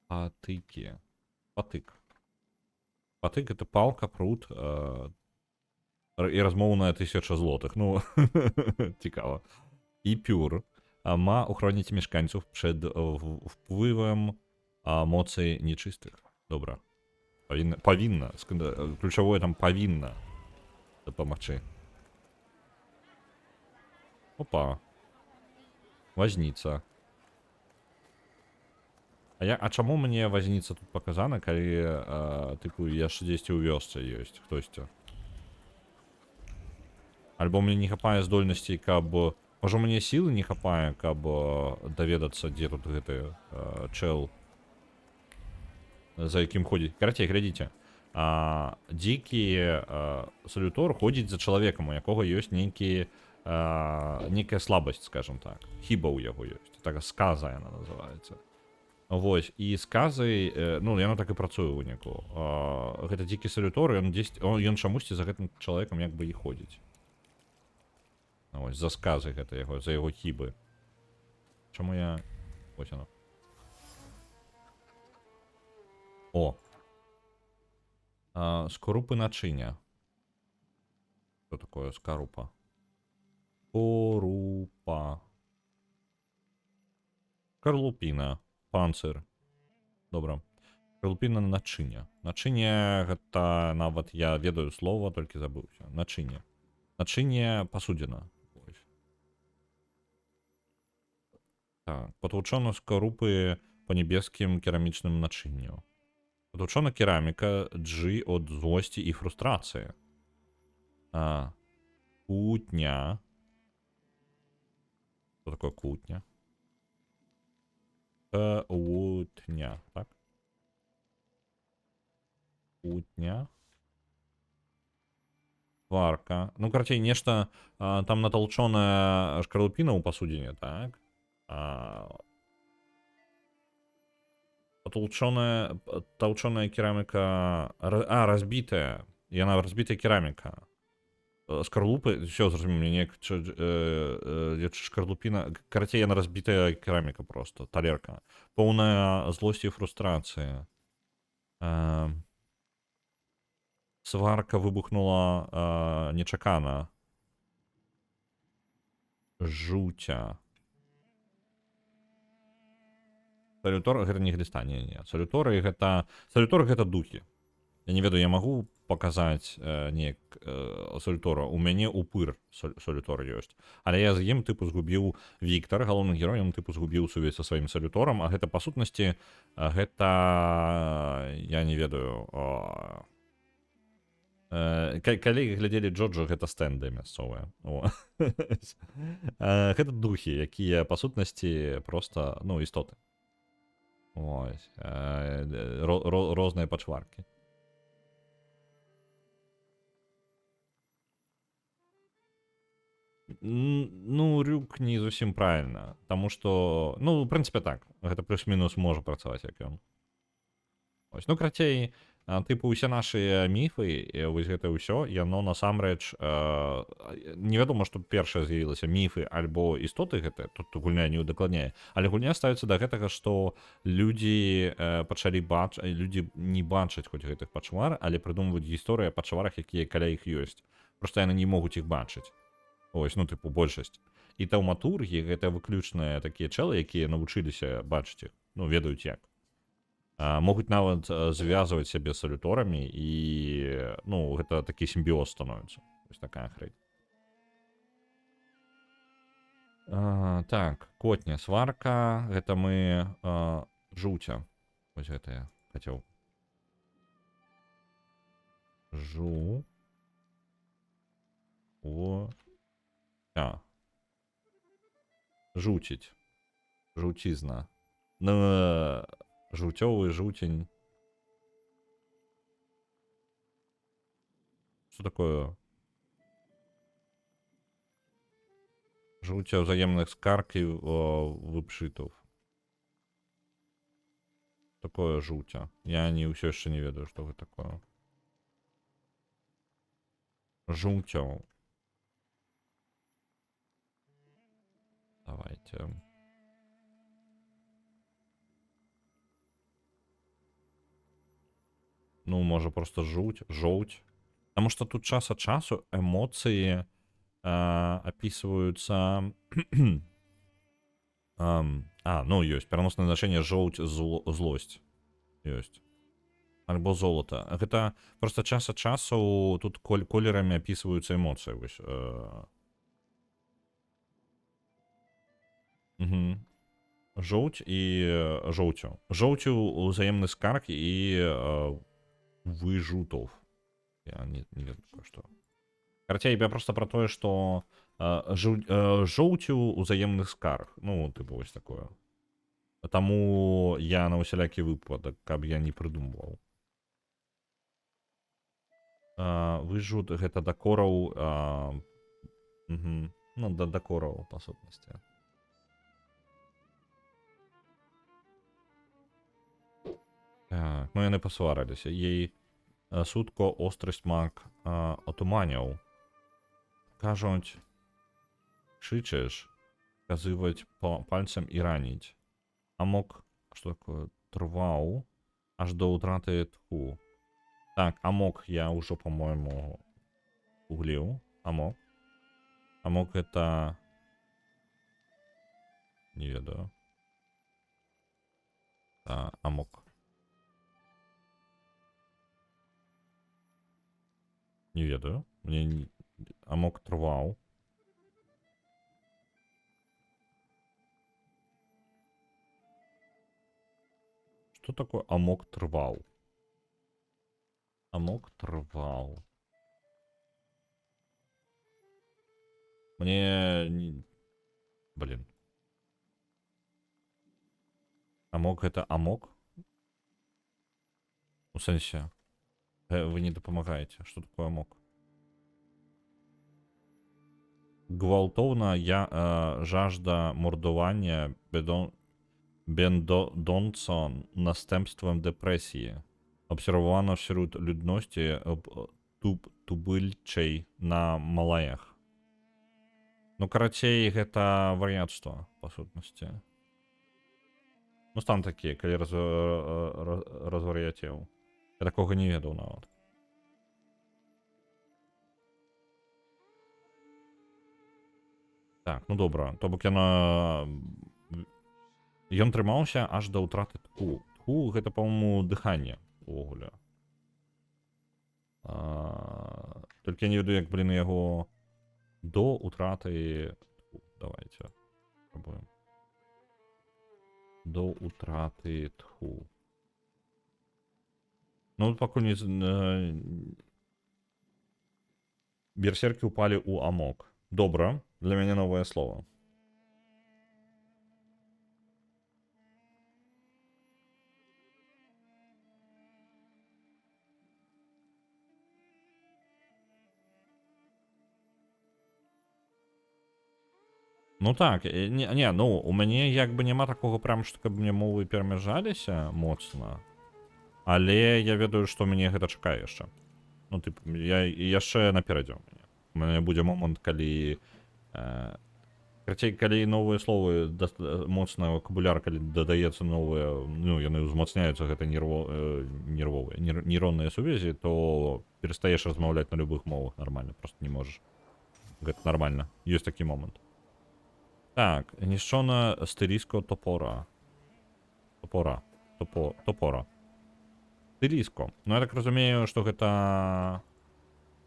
Патыки. Патык. Патык — это палка, прут и размовная 1000 злотых. Ну, цікаво. І пюр ма охороніць мешканців przed впливом моцей нечистих. Добре. Повинна. Ключовое там повинна допомогти. Опа. Возница. А чому мені возница тут показана, коли, типу, я ж десь у вёсцы есть хтось? Альбо мне не хапае здольностей, каб... Можа, мне силы не хапае, каб даведацца, дзе тут гэты чел, за якім ходзіць. Карацей, глядзіце. Дзікі салютор ходзіць за чалавекам, у якога ёсць некая слабасць, скажем так. Хіба ў яго ёсць. Так, сказа яна называецца. Вось, і сказы, ну, яно так і працуе ў выніку. Гэта дзікі салютор, ён чамусьці за гэтым чалавекам як бы і ходзіць. Вось, за сказы гэта яго, за яго хібы. Чаму я... Вось яно. О! Скорупы начиня. Что такое скорупа? Скорупа. Скарлупина. Панцир. Добре. Скарлупина начиня. Начиня гэта нават я ведаю слово, толькі забыўся. Начиня. Начиня посудина. Ось. Так. Потолчено скорупы по небеским керамічным начинню. Потолчена кераміка G от злості і фрустрації. Кутня. Що таке кутня? Кутня, так? Кутня. Варка. Ну, короче, нечто там натолченная шкарлупина у посудине, так? Толченая керамика... разбитая. И она разбитая керамика. Скорлупы... Все, зразумею, мне не... Шкарлупина... Короче, она разбитая керамика просто. Талерка. Полная злости и фрустрации. Сварка выбухнула нечакана. Жутя. Салюторы гэта не гліста, не. Салюторы гэта духи. Я не ведаю, я магу паказаць неяк Солітора. У мяне упыр Солітор ёсць. Але я з ім тыпу згубіў Віктар, галоўным героем тыпу згубіў сувязь са сваім Соліторам, а гэта па сутнасці гэта я не ведаю. Калі глядзелі Джоджо, гэта стэнды мясцовыя. Гэта духі, якія па сутнасці проста, ну, істоты. Ось. Розныя пачваркі. Ну, рюк не зусім правильно, таму што, ну, в прынцыпе так, гэта плюс-мінус можа працаваць, як ён. Ось, ну, карацей, тыпу, усе нашыя міфы, вось гэта ўсё, яно насамрэч, невядома, што першае з'явілася міфы альбо істоты гэтыя, тут гульня не удакладняе, але гульня ставіцца да гэтага, што людзі пачалі людзі не бачаць хоць гэтых пачвар, але прыдумваюць гісторыі о пачварах, якія каля іх ёсць. Проста яны не могуць іх бачыць. Ось, ну, тыпу, большасць. І таўматургі — гэта выключныя такія чэлы, якія навучыліся бачыць іх, ну, ведаюць як. Могуць нават звязваць сябе з Соліторамі і, ну, гэта такі сімбіоз становіцца. Ось такая хрень. Так, котня, сварка, гэта мы жуця. Ось гэта я хацеў. Жуціць. Жуцізна. Ну, жуцёвы, жутень. Что такое? Жуця взаємних скарг і випшитов. Такое жуця. Я не все еще не ведаю, что это такое. Жуця. Давайте. Ну, може просто жуть. Потому что тут час от часу эмоции описываются... ну, есть. Переносное значение желть, злость. Есть. Альбо золото. Это просто час от часу тут колерами описываются эмоции. Угу. Жовть і жовтю. Жовтю узаємний скарг і выжутов. Я не ведаю, что. Короче, я просто про то, что жовтю узаємних скарг. Ну, типу, ось такое. Тому я на усілякий випадок, каб я не придумував. Выжут, гэта да кораў. Ну, да кораў, по сутнасці. Так, ну яны пасварыліся. Ей сутко острасць маг отуманяў. Кажуць, крычэш, казываць пальцем і раніць. Амок, што такое? Трваў аж до утраты тху. Так, амок я ўжо, по-моему, угліў. Амок. Амок это... Не ведаю. Амок. Не ведаю. Мне амок трваў. Что такое амок трваў? Амок трваў. Мне... Блин. Амок это амок? У сенсе. Вы не допомагаете. Что такое амок? Гвалтовна жажда мордування бендонцо настępstwem депресії. Обсервовано вśród людності тубыльчай на Малаях. Ну, карацей, гэта вар'яцтва, па сутнасці. Ну, стан такі, калі развар'яцеў. Я такога не ведаў нават. Так, ну добра. То бок яна... Ён трымаўся аж да ўтраты тху. Тху — гэта, па-моему, дыханне увогуле. Тільки я не веду, як, блін, його до утрати. Давайте. Пробуємо. До утрати тху. Ну, поки не... Берсерки упали у амок. Добре. Для меня новое слово. Ну так, ну, у мяне як бы няма такого прям, што каб мне мовы перамяжаліся моцна. Але я ведаю, што мяне гэта чакае яшчэ. Ну, тып, я яшчэ наперадзе у мяне. У мяне будзе момант, калі... Карацей, калі новыя словы, моцны вокабуляр, калі дадаецца новыя, ну, яны ўзмацняюцца, гэта нервовыя, нейронныя сувязі, то перастаеш размаўляць на любых мовах нормально, просто не можаш. Гэта нормально, ёсць такі момант. Так, знішчона стыліско топора. Топора. Стыліско. Ну, я так разумею, што гэта...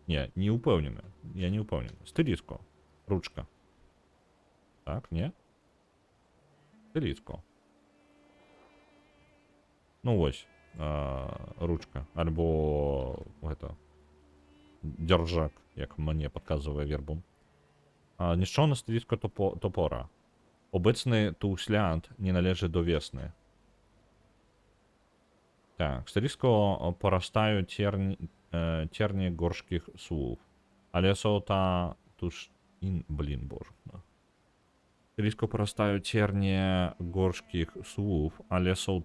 Не упэўнены. Я не упэўнены. Стыліско. Ручка. Так, не? Стыліско. Ну, вось. Ручка. Альбо... Гэта... Дзяржак, як мне падказвае вербум. Знішчона стыліско топора. Обecny tu ślad nie należy do wiosny. Tak, stylistko porastają ciernie gorzkich słów. Ale są ta tuż blin boże. No. Stylistko porastają ciernie gorzkich słów, ale są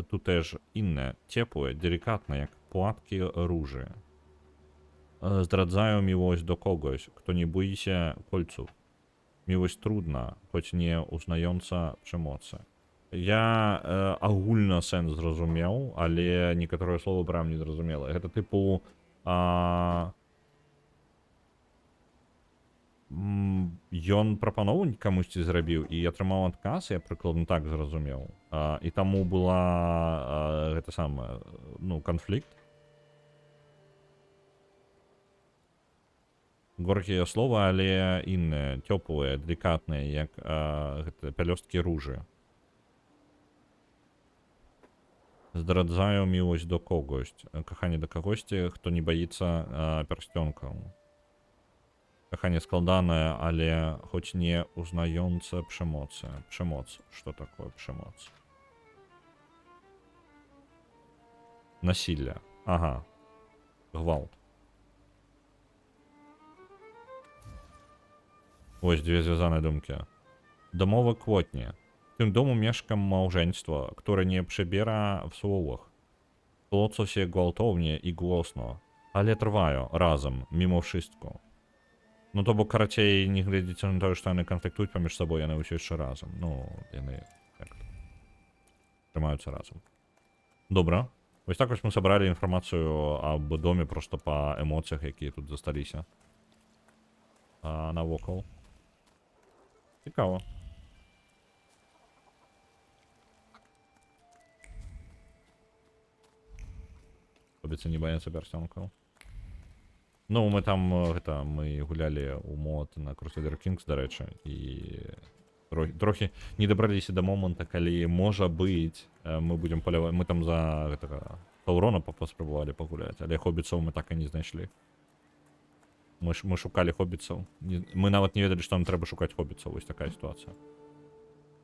tu też inne, ciepłe, delikatne, jak płatki róży. Zdradzają miłość do kogoś, kto nie boi się kolców. Miłość trudna, choć nie uznająca przemocy. Ja ogólny sens zrozumiał, ale niektóre słowa brałem niezrozumiałe. To typu ён прапанову камусьці зрабіў і атрымаў адказ, я прыкладна так зразумеў. І таму была гэта самае, ну, канфлікт. Горкія слова, але інныя, цёплыя, делікатныя, як пялёсткі ружы. Здрадзаю міласць до когось, каханне да кагосьці, хто не баіцца пярсцёнкаў. Каханне складанае, але хоць не узнające przemocy. Przemoc. Что такое przemoc? Насилие. Ага. Гвалт. Ось dwie związane думки. Domowe kłótnie. W tym domu mieszka małżeństwo, które nie przebiera w słowach. Kłócą się gwałtownie i głośno, ale trwają razem, mimo wszystko. No to bo raczej nie глядіться на те, що вони конфліктують поміж собою, вони усі ще разом. Ну, вони як тримаються разом. Добре. Ось так ось ми собрали інформацію об домі просто по емоціях, які тут засталися. Навокал. Цікаво. Хобіці не бояться перстянків. Ну, ми там, ми гуляли у мод на Crusader Kings, до речі, і трохи не добралися до моменту, коли, може бить, ми будемо полювати. Ми там за Таурона поспробували погуляти, але хобіців ми так і не знайшли. Ми шукали хобіців. Ми навіть не ведали, що нам треба шукати хобіців, ось така ситуація.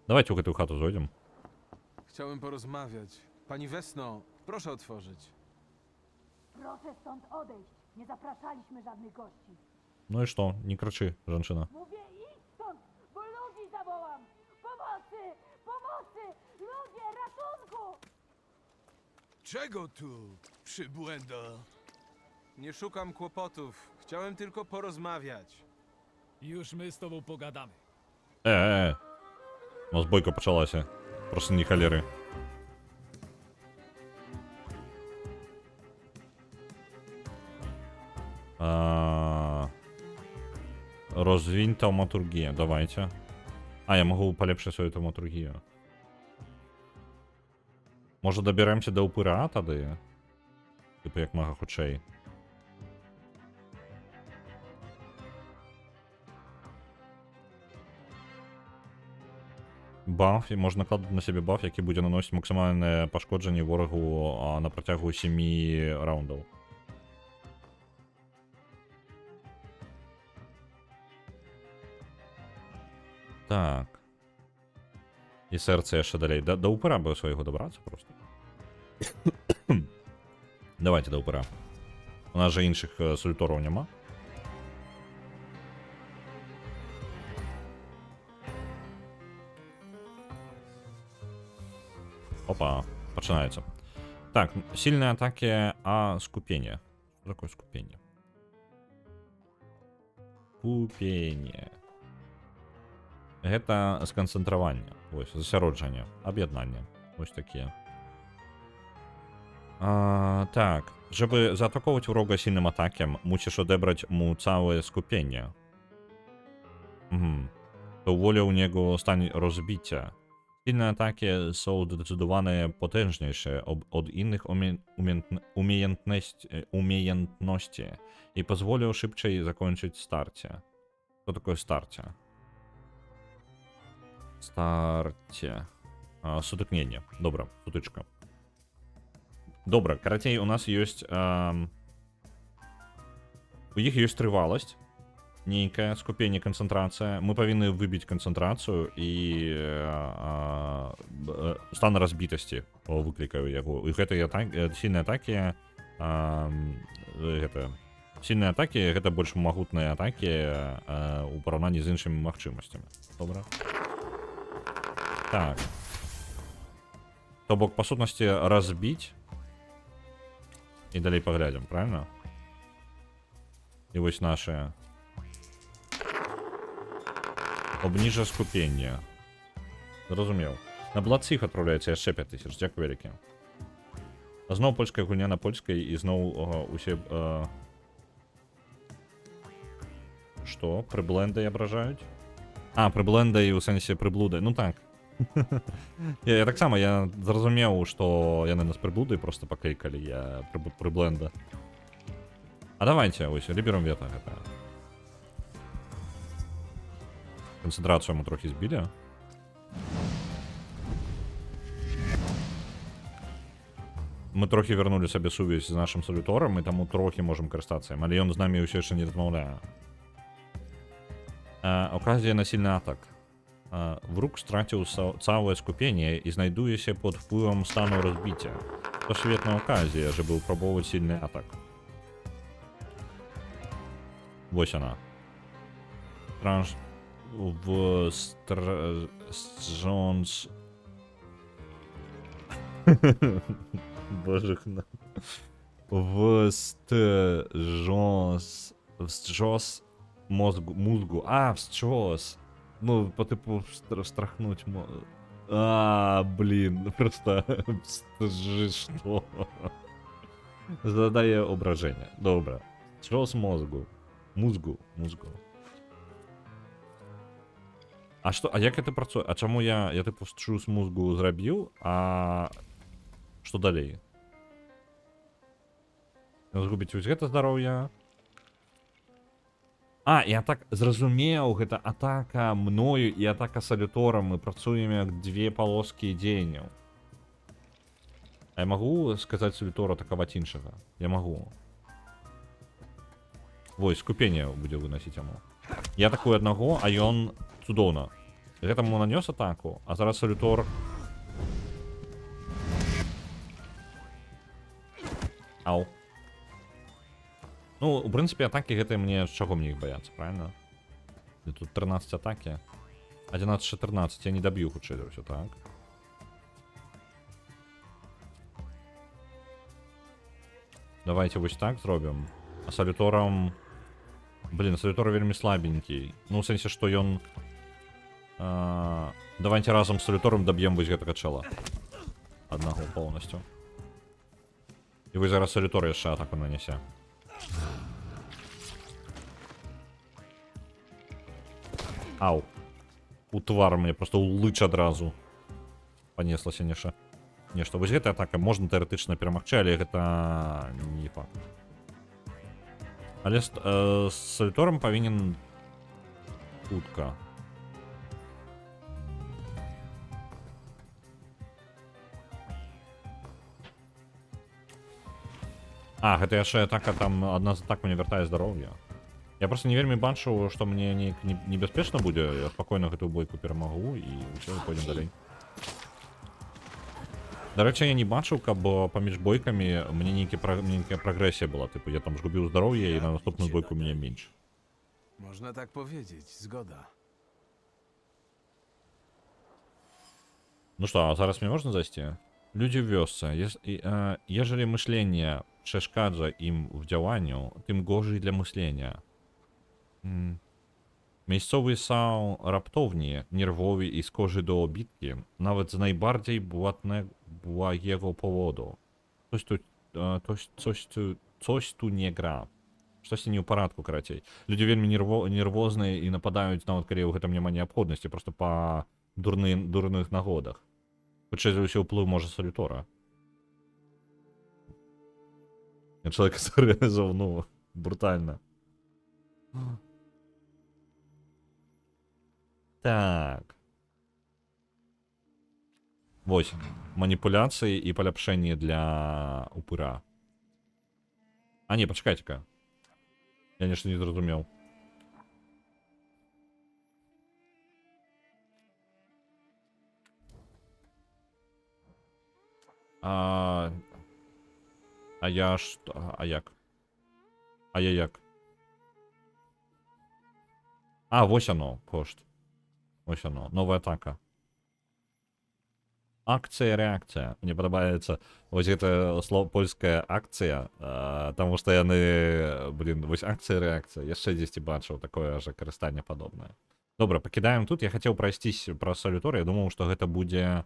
Давайте у гэтую хату зайдем. Chciałem porozmawiać. Pani Wesno, proszę otworzyć. Proszę stąd odejść. Nie zapraszaliśmy żadnych gości. Ну і що? Не кричи, женщина. Mówię idź stąd, bo ludzi zawołam. Pomocy! Pomocy! Ludzie, ratunku! Czego tu, przybłędo? Nie szukam kłopotów. Chciałem tylko porozmawiać. Już my z tobą pogadamy. У нас бойка почалася. Просто не холери. Розвінь тауматургію, давайте. Я можу поліпшити свою тауматургію. Може доберемося до упира тоді? Типу як мага худшей. баф, і можна накладати на себе баф, який буде наносити максимальне пошкодження ворогу на протягу 7 раундів. Так. І серце я ще далі. До упора би свого добратися просто. Давайте до упора. У нас же інших сульторів нема. Опа, починается. Так, сильные атаки, а скупение. Что такое скупение? Скупение. Гэта сканцэнтраванне. Ось, засяроджанне, аб'яднанне. Ось такія. Так, żeby zaatakować wroga silnym atakiem, musisz odebrać mu całe skupienie. To wolę u niego stanie rozbicie. Silne ataki są zdecydowanie potężniejsze od innych umiejętności i pozwolą szybciej zakończyć starcie. Co такое starcie? Starcie. Сутыкнение. Добра, сутычка. Добра, карацей, у нас ёсць... у іх ёсць трываласць. Нейкая скупение, канцэнтрацыя. Мы павінны выбіць канцэнтрацыю і стан разбітасці выклікаю яго. І гэтыя сильныя атакі сильныя атакі гэта больш магутныя атакі у параўнанні з іншымі магчымасцямі. Добра. Так. То бок, па сутнасці, разбіць. І далей паглядзім, правильно? І вось наши. Обніжа скупення. Зразумеў. На блатцых адпраўляецца яшчэ 5000. Дзякуй вялікі. А зноў польская гульня на польскай і зноў усе... Што? Прыблендай абражаюць? Прыблендай у сэнсе прыблуды. Ну так. Я таксама, я зразумеў, што яны нас прыблуды просто паклейкалі. Я прыбленда. А давайте, ось, ліберум вета гэта. Концентрацию мы трохи збілі. Мы трохи вернули сабе сувязь з нашим салютором, і таму трохи можем карыстацца ім, але ён з намі ўсё яшчэ не размаўляе. Оказия на сильный атак. Враг стратил цałe скупение и знайдуеся под впливом стану разбития. То świetna okazja, żeby upróbować silny atak. Wось она. Wstrząs... Божехна. Wstrząs mózgu. Wstrząs. Ну, по типу страхнуть блин, просто что? Задає ображення. Добре. Що з мозгу? Мозгу. А що, а як це працює? А чому я типу що з мозгу зробив, а що далі? Згубить ось це здоров'я. Я так зразумеў, гэта атака мною і атака салютором, мы працуем як две полоски дзеянняў. А я магу сказаць салютор атакаваць іншага? Я магу. Вось, скупение будзе выносіць яму. Я атакую аднаго, а ён цудоўна. Гэтаму нанёс атаку, а зараз салютор... Ау. Ну, у прынцыпе, атакі гэтыя мне чаго мне іх баяцца, правильно? Тут 13 атакі. 11-14, я не даб'ю хутчэй за ўсё, так? Давайте вось так зробім. А салюторам... Блин, салютор вельмі слабенькі. Ну, у сэнсе, што ён... Давайте разам з салютором даб'ем вось гэтага чэла. Аднаго поўнасцю. І вось зараз салютор яшчэ атаку нанясе. Ау. У твар мне просто у лыч адразу панеслася нешта. Вось гэтая атака можна тэарэтычна перамагчы, але гэта не факт. Але з салютором павінен хутка. А, гэта яшчэ атака, там адна з атак мне вяртае здароўе. Я просто не вельмі бачу, што мне небяспечна будзе, я спакойна гэтую бойку перамагу і ўсё, пойдзем далей. Дарэчы, я не бачыў, каб паміж бойкамі мне нейкая прагрэсія была, тыпу я там згубіў здароўе і на наступную бойку мяне менш. Można tak powiedzieć, zgoda. Ну што, а зараз мне можна зайсці? Людзі ў вёсцы, ежели мышление przeszkadza im w działaniu, tym gorzej dla myślenia. Miejscowi są raptowni, nerwowi i skorzy do obitki, nawet z najbardziej błagiego powodu. Coś tu nie gra. Штосьці не ў парадку, карацей. Людзі вельмі нервозныя і нападаюць нават калі ў гэтым няма неабходнасці, просто па дурных нагодах. Хутчэй за ўсё ўплыў можа салютора. Чалавек зарезаў, ну, брутальна. Так. Вось, маніпуляцыі і паляпшэнне для упыра. А не, пачакайце-ка. Я нешта не зразумеў. А я што? А як? А я як? А, вось оно, кошт. Вось оно, новая атака. Акцыя, рэакцыя. Мне падабаецца вось гэта слово польская акцыя, таму што яны, блин, вось акцыя, рэакцыя. Яшчэ дзесьці бачыў такое жа карыстанне падобнае. Добра, пакідаем тут. Я хацеў прайсцісь праз салютор, я думаў, што гэта будзе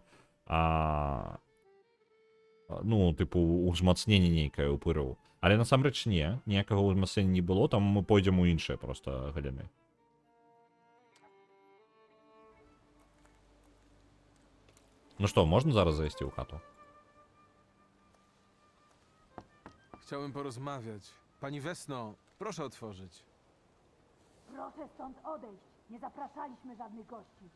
ну, тыпу, узмацненне нейкае ўпыру. Але насамрэч не, ніякага ўзмацнення не было, там мы пойдзем у іншыя проста галіны. Ну што, можна зараз зайсці ў хату? Chciałem porozmawiać. Pani Wesno, proszę otworzyć. Proszę stąd odejść. Nie zapraszaliśmy żadnych gości.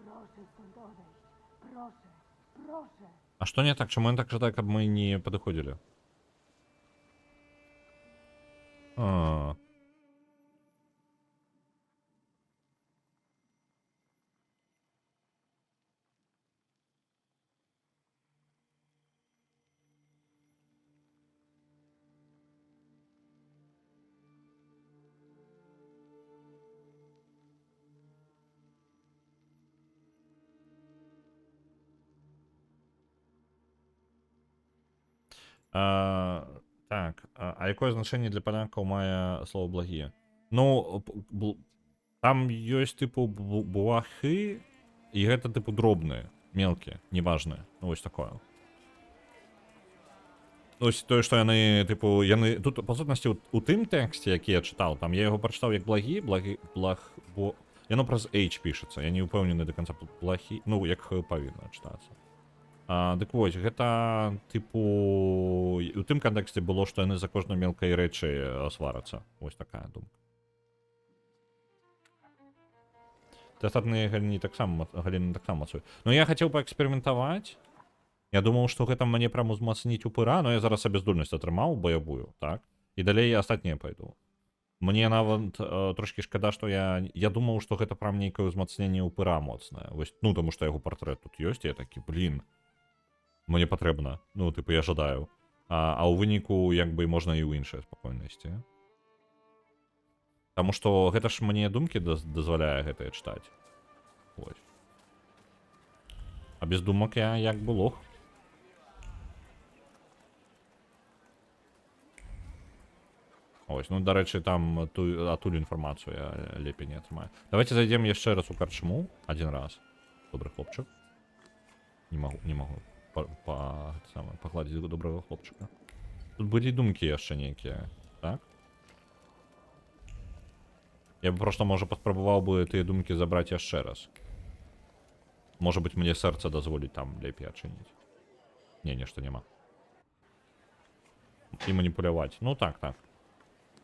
Proszę stąd odejść. Proszę, proszę. А што не так? Чаму ён так жадае, каб мы не падыходзілі? Так, а якое значэнне для палякаў мае слово благія? Ну, там ёсць тыпу блахі, і гэта тыпу дробныя, мелкія, неважныя. Ну, вось такое. Ось тое, што яны, тыпу, яны... Тут, па сутнасці, у тым тэксце, які я чытаў, там я яго прачытаў як благі, яно праз H пішацца, я не ўпэўнены да канца блахі, ну, як павінна чытацца. Дык вось, гэта, тыпу, у тым кантэксце было, што яны за кожнай мелкай рэчы сварацца. Вось такая думка. Астатныя галіны таксама мацуюць. Ну, я хацеў паэксперыментаваць. Я думаў, што гэта мне прям узмацніць упыра, но я зараз сабе здольнасць атрымаў баявую, так? І далей я астатнія пайду. Мне нават трошкі шкада, што я думаў, што гэта прям нейкае ўзмацненне упыра моцнае. Вось, ну, таму што яго партрэт тут ёсць, я такі, блін, мне патрэбна, ну, тыпу, я жадаю. А ў выніку, як бы, можна і ў іншае спакойна ісці. Таму што гэта ж мне думкі дазваляе гэтае чытаць. Вось. А без думак я як бы лох. Ось, ну, дарэчы, там атуль інфармацыю я лепей не атрымаю. Давайте зайдзем яшчэ раз у карчму. Адзін раз. Добры хлопчык. Не магу. Пагладзіць добрага хлопчыка. Тут былі думкі яшчэ нейкія, так? Я бы проста, можа, паспрабаваў бы тыя думкі забраць яшчэ раз. Можа быць, мне сэрца дазволіць там лепей адчыніць. Не, нешта няма. І маніпуляваць. Ну так.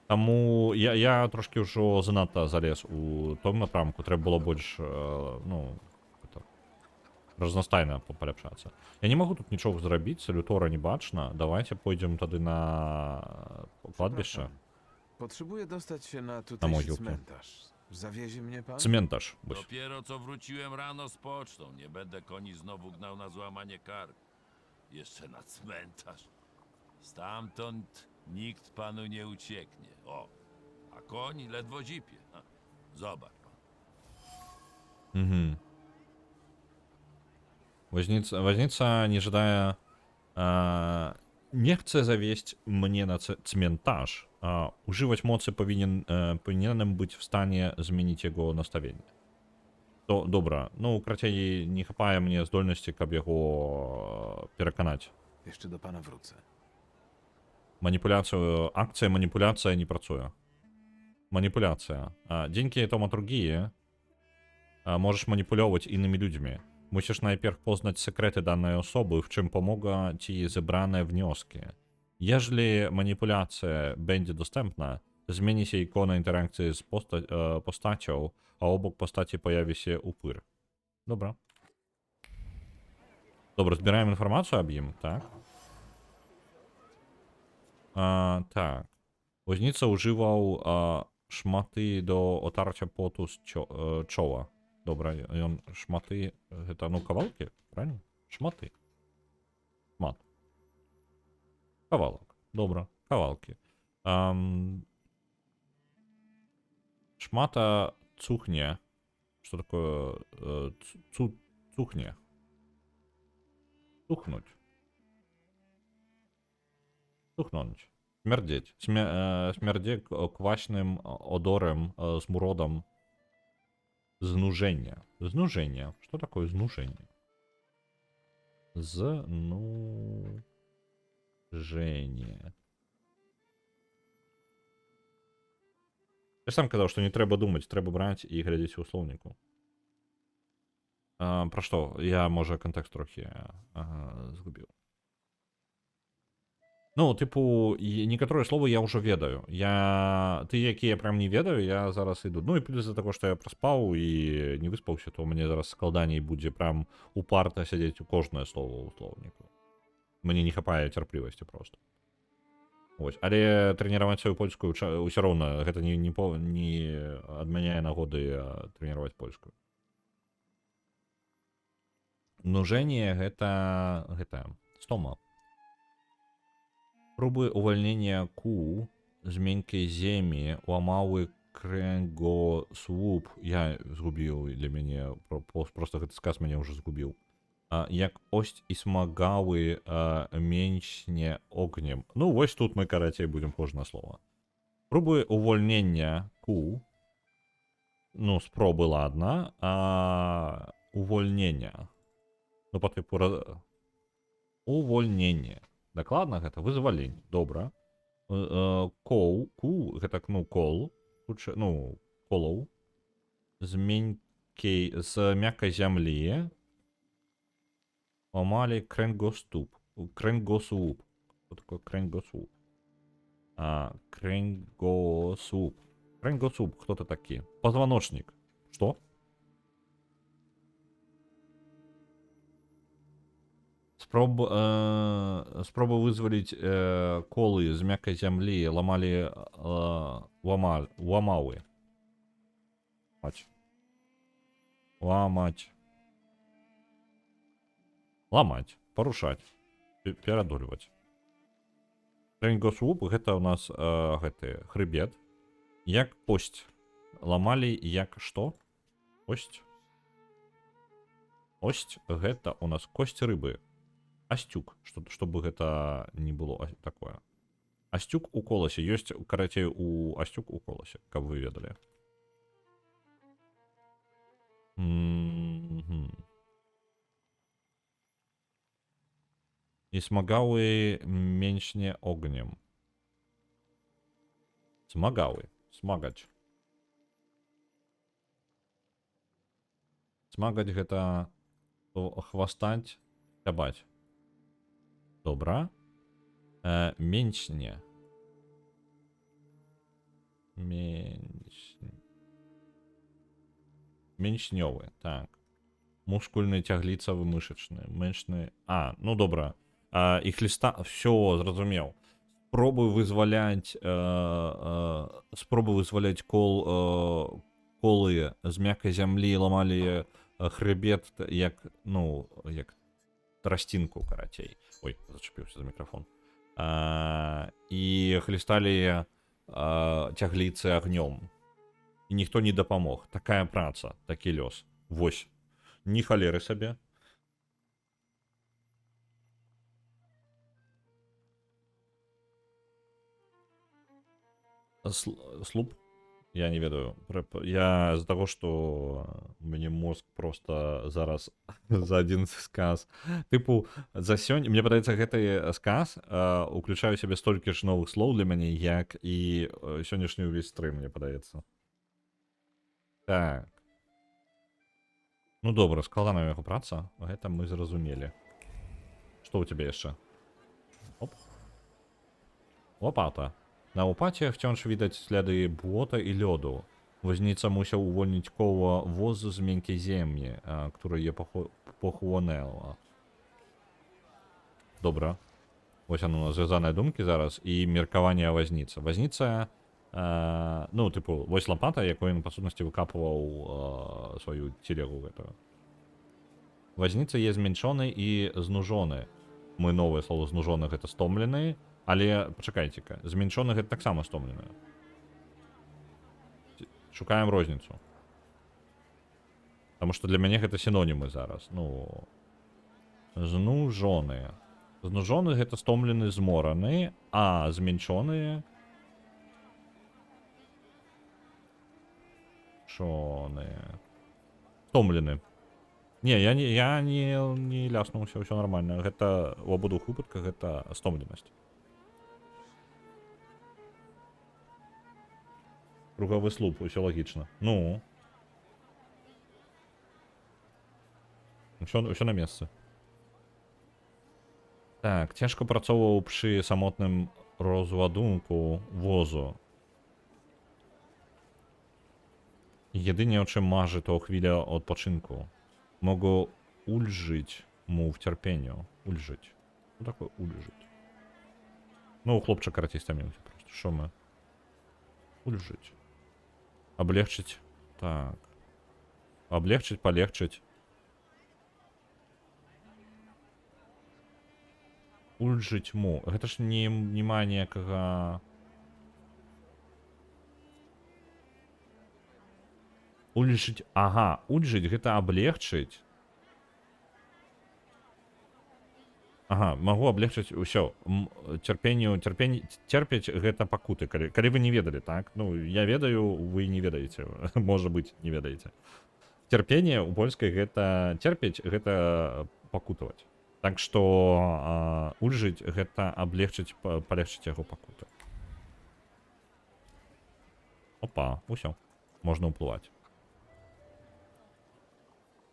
Таму я трошкі ўжо занадта залез у том напрамку, трэба было больш, ну, разнастайна паляпшацца. Я не магу тут нічога зрабіць, салютора не бачна. Давайте пойдзем тады на кладбище. Przepraszam. Potrzebuję dostać się na Na tutejszy mogiłkę. cmentarz. Zawiezie mnie pan? Cmentarz. Byś. Dopiero co wróciłem rano z pocztą. Nie będę koni znowu gnał na złamanie kark. Jeszcze na cmentarz. Stamtąd nikt panu nie ucieknie. O, a koń ledwo zipie. Ha, zobacz pan. Угу. Возница, не жадая, не chce zawieść mnie na cmentarz. Używać mocy powinienem być w stanie zmienić jego nastawienie. To dobra, no krócej nie chapає mnie zdolności, aby go przekonać. Jeszcze do pana wrócę. Манипуляция не працує. Манипуляция. Dzięki taumaturgii możesz manipulować innymi ludźmi. Musisz najpierw poznać sekrety danej osoby, w czym pomogą ci zebrane wnioski. Jeżeli manipulacja będzie dostępna, zmieni się ikona interakcji z postacią, a obok postaci pojawi się upyr. Dobra. Dobra, zbieramy informację об nim, tak? Tak. Woźnica używał szmaty do otarcia potu z czoła. Dobra, i on szmaty, to no kawałki, правильно? Szmaty. Szmat. Kawałek. Dobra, kawałki. Szmata cuchnie. Что такое cuchnie? Cuchnąć. Cuchnąć. Śmierdzieć. Śmierdzi kwaśnym odorem, smrodem. Znużenie. Znużenie. Что такое znużenie? Znużenie. Я ж сам казав, що не треба думати, треба брати і глядіти у словнику. Про що? Я, може, контекст трохи згубив. Ну, типу, некоторые слова я уже ведаю. Ты, які я прям не ведаю, я зараз іду. Ну, і плюс за того, що я проспав і не виспався, то мені зараз складаній буде прям упарто сидіти у кожне слово у словнику. Мені не хапає терпливості просто. Ось. Але тренувати свою польську ўсё роўна, гэта не адмяняе нагоды тренировать польскую. Множение гэта стома. Próby uwolnienia kół z miękkiej ziemi łamały kręgosłup. Ja zgubił, dla mnie, просто ten skaz mnie już zgubił. Jak ość i smagały mięśnie ogniem. No właśnie тут my karaciej будем похожи на слово. Próby uwolnienia kół. No, spróby ладно, a uwolnienia. No po typu uwolnienie. Докладно гэта вызваленне. Добра. Кол, гэта, ну, кол. Ну, колоў. З мяккай зямлі. Ламалі крэнгосłup. Что такое крэнгосłup? Крэнгосłup. Крэнгосłup, кто ты такі? Позвоночник. Что? Спроба вызволить колы з мяккай зямлі ламалі. Ламаць. Парушаць. Перадолеваць. Крэнгосłup гэта у нас гэты хрыбет. Як пость. Ламалі як што? Пость. Ость гэта у нас кость рыбы. Астюк, чтобы гэта не было такое. Астюк у коласе. Ёсць, карацей, у астюк у коласе, каб вы ведалі. І смагаły mięśnie ogniem. Смагаły. Смагаць. Смагаць гэта хвастаць, тябаць. Dobra. Mięśnie. Mięśniowy, tak. Мускульны, цягліцавы, мышачны, мышчны. А, ну добра. І хліста, все, зразумеў. Спробуй вызваляць колы з мяккай зямлі, ламалі хребет, як, ну, як трасцінку, карацей. Ой, зачапіўся за мікрафон. І хлісталі цягліцы агнём. І ніхто не дапамог. Такая праца, такі лёс. Вось. Ні халеры сабе. Слуп? Я не ведаю. Я з-за таго, што мяне мозг просто зараз за один сказ. Тыпу, за сёння... Мне падаецца, гэты сказ уключае ў сябе столькі ж новых слоў для мяне, як і сённяшні ўвесь стрым, мне падаецца. Так. Ну добра, складаная яго праца. Гэта мы зразумелі. Што ў цябе яшчэ? Оп. Лопата. На łopаcie wciąż widać ślady błota i lodu. Woźnica musiał uwolnić koło wozu z miękkiej ziemi, które je pochłonęło. Dobra. Ось оно, зв'язані думки зараз і міркування Возниці. Возниця, ну, типу, ось лопата, якою він, по сутності, викапував свою телегу. Возниця є зменшений і знужений. Мы новое слово знужених, это стомлений. Але, пачакайце-ка, зменшоны гэта таксама стомленыя. Шукаем розніцу. Таму што для мяне гэта сінонімы зараз. Ну, знужоныя. Знужоны гэта стомлены, змораны, а зменшоныя... Шоныя. Стомлены. Не, я не ляснуўся, ўсё нармальна. Гэта у абодвух выпадках гэта стомленасць. Круговый слуп, все логично. Ну. Все на месцы. Так, цяжко працоўваў пры самотным розвадунку возу. Jedynie o czym marzy to chwila odpoczynku. Mogą ulżyć mu w cierpieniu. Ulżyć. Co такое ulżyć? No, chłopczyk artystami po prostu. Що ми? Ulżyć. Облегчить. Так. Облегчить, полегчить. Ульжить му. Гэта ж не мае ніякага... Ульжить. Ага, ульжить гэта облегчить. Ага, могу облегчить усё. Терпець гэта пакуты. Калі вы не ведалі, так? Ну, я ведаю, вы не ведаеце. Можа быць, не ведаеце. Терпение у польскай гэта... Терпець гэта пакутаваць. Так што ульжить гэта облегчить, полегчить яго пакуты. Опа, усё. Можна ўплываць.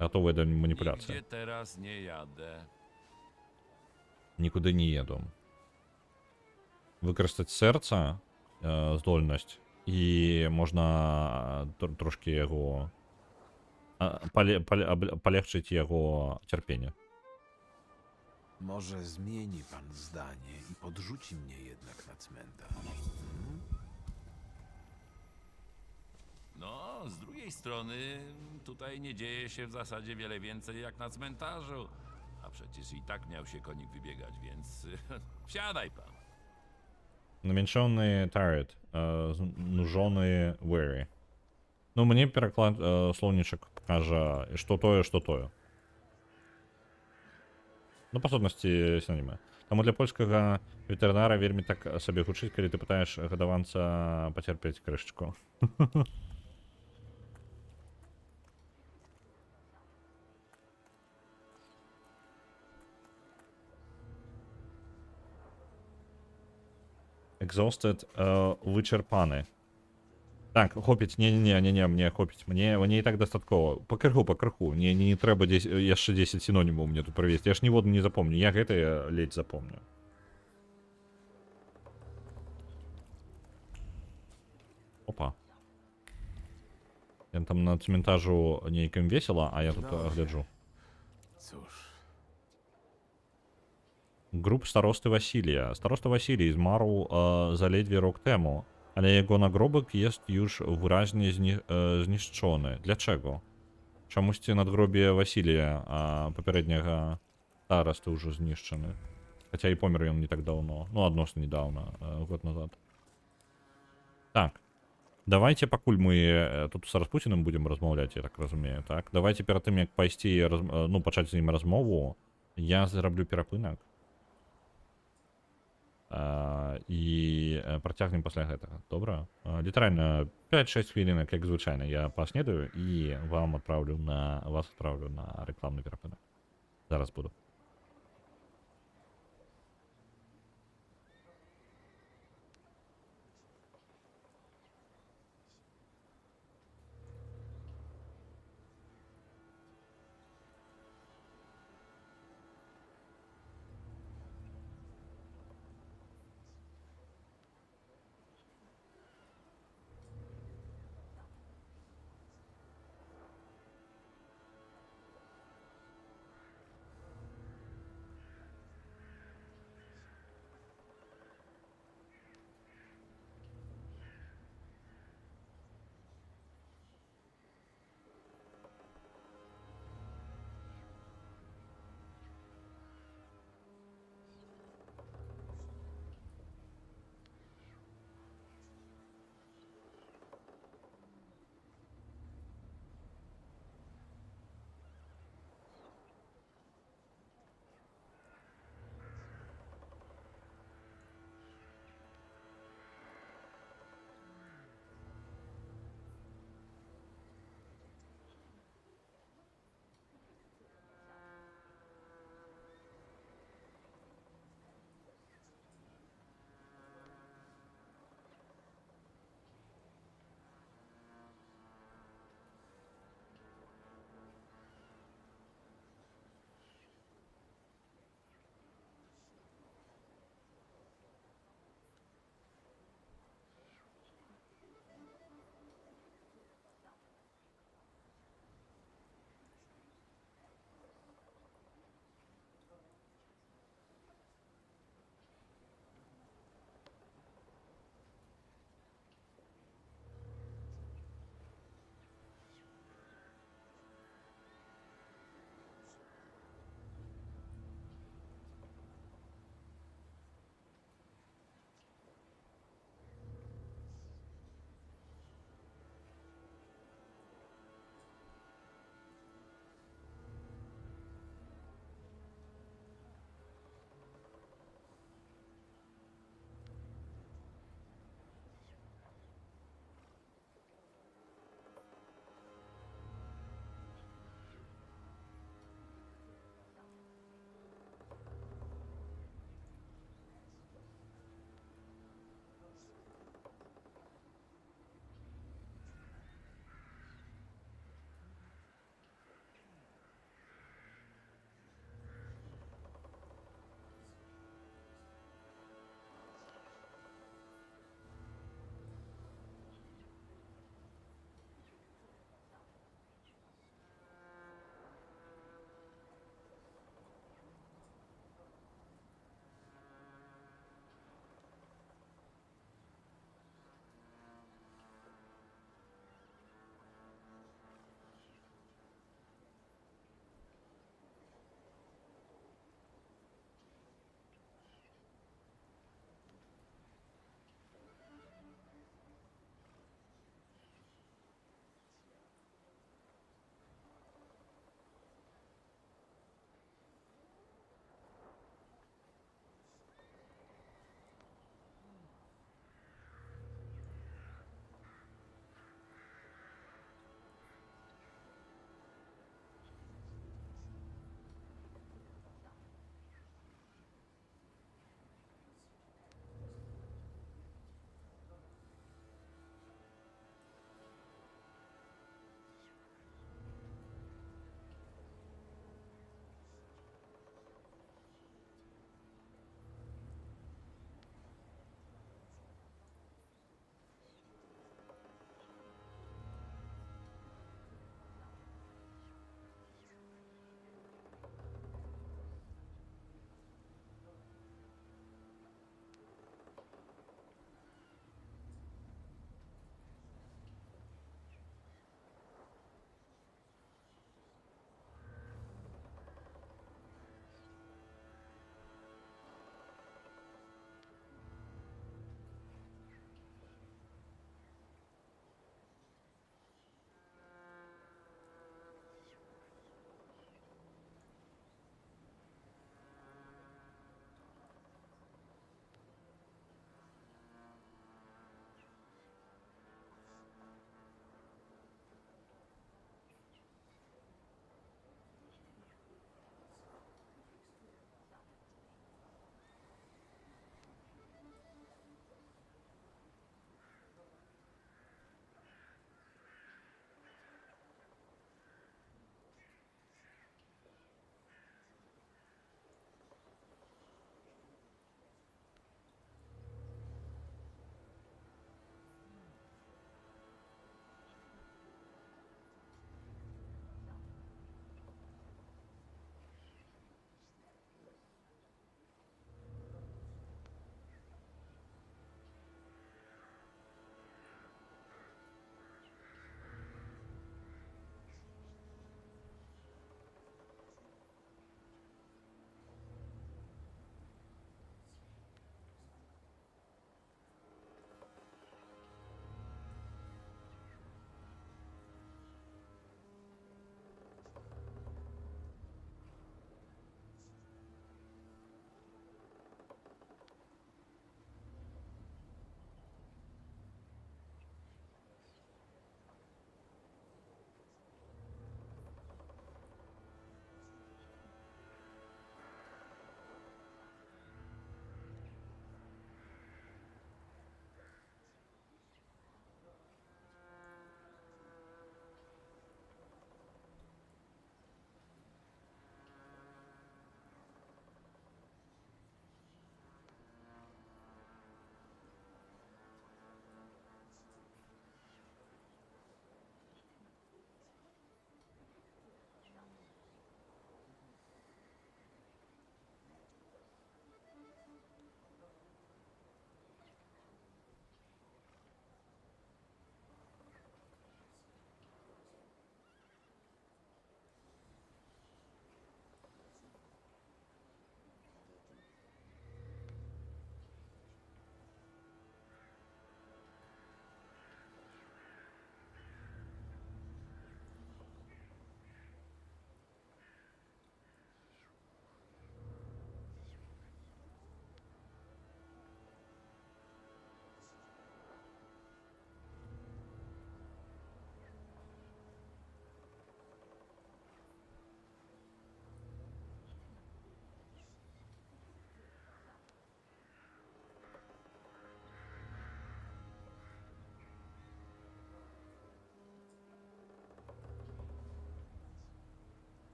Готовая да маніпуляцыі. Nigdzie teraz nie jadę. Нікуди не еду. Выкарыстаць сэрца, здольнасць, і можна трошки яго полегчыць яго цярпенне. Może zmieni pan zdanie i podrzuci mnie jednak na cmentarz. No, z drugiej strony, tutaj nie dzieje się w zasadzie wiele więcej jak na cmentarzu. A przecież i tak miał się konik wybiegać, więc wsiadaj pan. Намяншоны tired, знужоны weary. Ну, мне пераклад слоўнічак кажа, што тое. Ну, па сутнасці, сінонімы. Таму для польскага ветэрынара вельмі так сабе гучыць, калі ты пытаеш гадаванца пацярпець крышачку. Exhausted, вычерпаны. Так, хопіць, не, мне хопіць. Мне і так дастаткова. Па крыху. Не трэба яшчэ 10 сінонімаў мне тут правесці. Я ж ніводны не запомню. Я гэтае ледзь запомню. Опа. Я там на цементажу нейкім весела, а я тут гляджу. Cóż, Груп старости Василія. Староста Василій зmarł zaledwie rok temu, ale jego nagrobek jest już wyraźnie zniszczony. Dlaczego? Чомусь надгробие Василия, попереднього старости уже знищены. Хотя и помер он не так давно. Ну, относно недавно, год назад. Так. Давайте, покуль мы тут з Распутіним будемо розмовляти, я так розумію, так? Давайте перед тим, як пайсці, ну, почати з ним розмову, я зроблю перапынак. І працягнем пасля гэтага. Добра? Літаральна 5-6 хвілінак, як звычайна, я паснедаю і вас адправлю на рекламны перапынак. Зараз буду.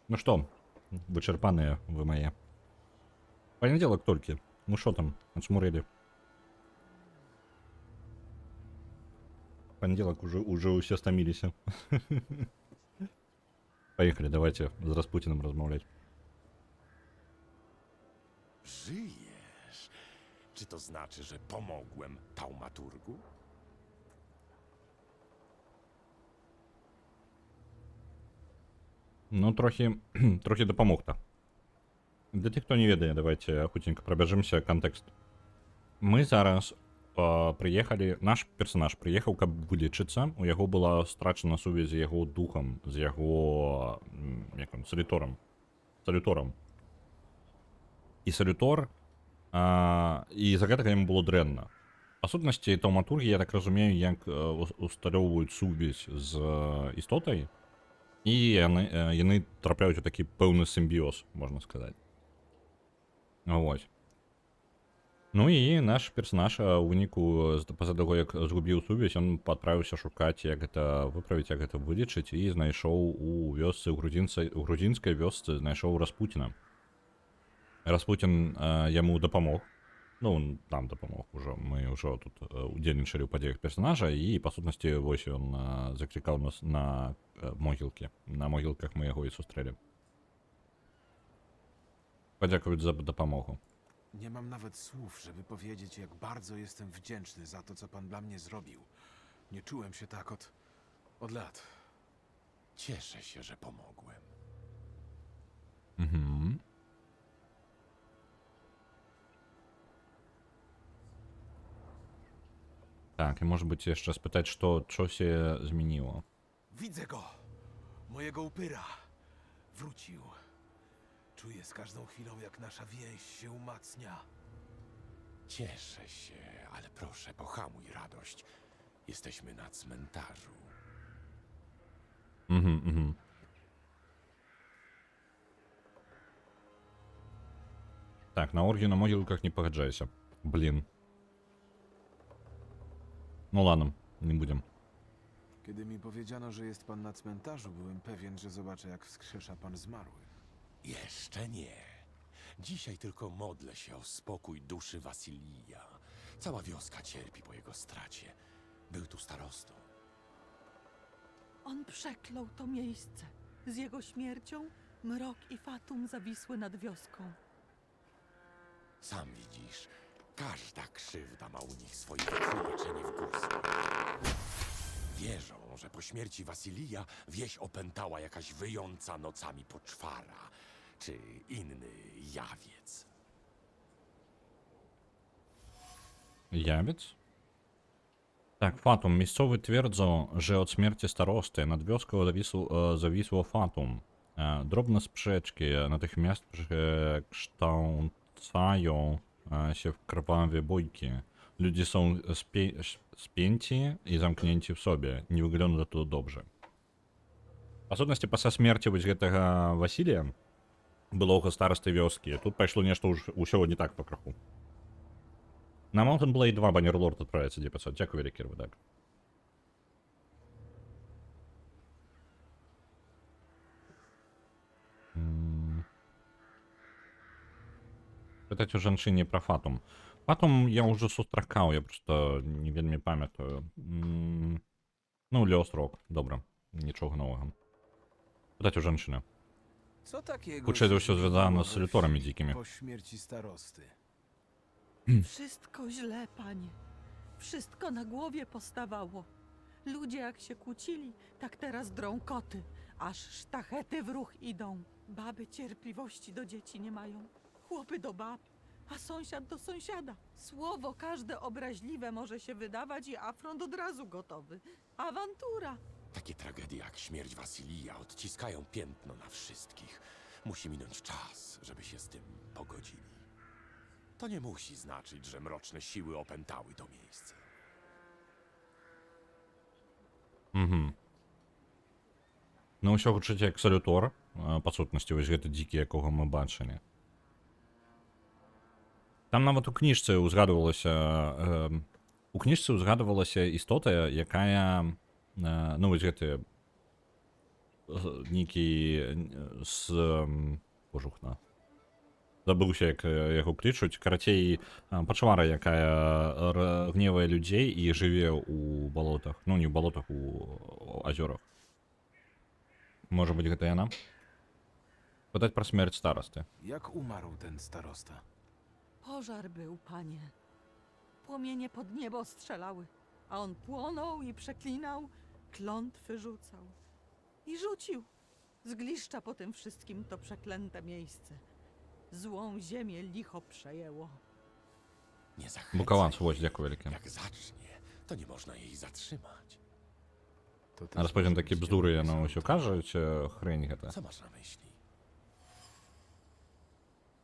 Ну что, вычерпанные вы мои. Понеделок только. Ну что там, отсмурили? Понеделок уже все стомились. Поехали, давайте с Распутиным размовлять. Żyjesz? Czy to znaczy, że pomogłem taumaturgu? Ну, трохи допомог-то. Для тих, хто не ведае, давайте хутенько пробяжымся контекст. Мы зараз прыехалі, наш персонаж прыехаў, каб вылечыцца. У яго была страчана сувязь з яго духам, з яго як он, салюторам. І салютор і за гэтага яму было дрэнна. Па сутнасці, таўматургі, я так разумею, як усталёўваюць сувязь з істотай, і яны трапляюць у такі пэўны сімбіоз, можна сказаць. Вось. Ну і наш персонаж у выніку пасля таго, як згубіў сувязь, ён адправіўся шукаць, як гэта выправіць, як гэта вылечыць, і знайшоў у вёсцы, у грузінскай вёсцы, знайшоў Распутіна. Распутін яму дапамог. Ну, нам дапамог ужо. Мы ўжо тут удзельнічалі ў падзеях персонажа, і па сутнасці вось ён заклікаў нас на могілкі. На могілках мы яго і сустрэлі. Подякують за допомогу. Nie mam nawet słów, żeby powiedzieć, jak bardzo jestem wdzięczny za to, co pan dla mnie zrobił. Nie czułem się tak od lat. Cieszę się, że pomogłem. Mhm. Tak, i może być jeszcze spytać, co się zmieniło. Widzę go! Mojego upyra! Wrócił. Czuję z każdą chwilą, jak nasza więź się umacnia. Cieszę się, ale proszę, pohamuj radość. Jesteśmy na cmentarzu. Mhm. Так, на оргію на могилках не погоджайся. Блін. Ну ладно, не будем. Kiedy mi powiedziano, że jest pan na cmentarzu, byłem pewien, że zobaczę, jak wskrzesza pan zmarłych. Jeszcze nie. Dzisiaj tylko modlę się o spokój duszy Wasilija. Cała wioska cierpi po jego stracie. Był tu starostą. On przeklął to miejsce. Z jego śmiercią mrok i fatum zawisły nad wioską. Sam widzisz, każda krzywda ma u nich swoje wytłumaczenie w górze. Wierzą, że po śmierci Wasilija wieś opętała jakaś wyjąca nocami poczwara, czy inny jawiec. Явец? Так, Фатум. Місцові тверджу, że od śmierci starosty nad wioską zawisło Fatum. Drobne sprzeczki natychmiast przekształcają się w krwawe bójki. Ludzie są spięci i zamknięci w sobie. Nie wygląda to dobrze. W особливості після смерті ось гэтага Васілія, былога старосты вёскі, тут пайшло нешта ўсё не так по краху. На Mountain Blade 2 Баннерлорд отправится 900. Дякую, великий Рведак. Пытать у жанчыне про Фатум. Фатум я уже сустракаў, я просто не вельмі памятаю. Ну, Лёстрок, добра. Нічога новага. Пытать у жанчыны. Co takiego Hutchej to się się związane z we salutorami wsi dzikimi. po śmierci starosty? Wszystko źle, panie. Wszystko na głowie postawało. Ludzie jak się kłócili, tak teraz drą koty. Aż sztachety w ruch idą. Baby cierpliwości do dzieci nie mają. Chłopy do bab, a sąsiad do sąsiada. Słowo każde obraźliwe może się wydawać i afront od razu gotowy. Awantura. Takie tragedie jak śmierć Wasilija odciskają piętno na wszystkich. Musi minąć czas, żeby się z tym pogodzili. To nie musi znaczyć, że mroczne siły opętały to miejsce. Угу. Ну, ўсё гучыць як салютор, па сутнасці, вось гэты дзікі, якога мы бачылі. Там нават у кніжцы ўзгадвалася істота, якая, ну, вось гэты нейкі з пожухна. Забыўся, як яго клічуць. Карацей, пачвара, якая гневае людзей і жыве ў балотах. Ну, не ў балотах, у азёрах. Можа быць, гэта яна? Pytać про śmierć starosty. Jak umarł ten starosta? Pożar był, panie. Płomienie pod niebo strzelały, a on płonął i przeklinał, klątwy rzucał. I rzucił. Zgliszcza po tym wszystkim to przeklęte miejsce. Złą ziemię licho przejęło. Nie zachęcaj Bukowan, jej. słuchaj, dziękuję wielkie. Jak zacznie, to nie można jej zatrzymać. To też Зараз потім może такі być бздури kierunek ну усё sądu. кажуть, хрень гэта. Co masz na myśli?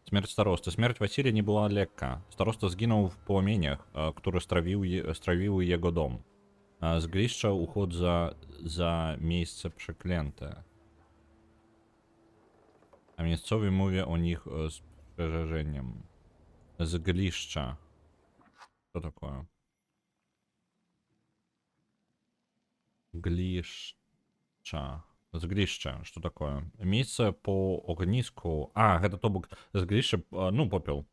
Смерть старосты. Смерть Василия не была легка. Староста згинуł w płomieniach, które strawiły jego dom. Zgliszcza uchod za miejsce przeklęte. A miejscowi mówią o nich z przerażeniem. Zgliszcza. Co такое? Глишча. Зглище, что такое? Место по огниску. А, это то бок зглище, ну, попел.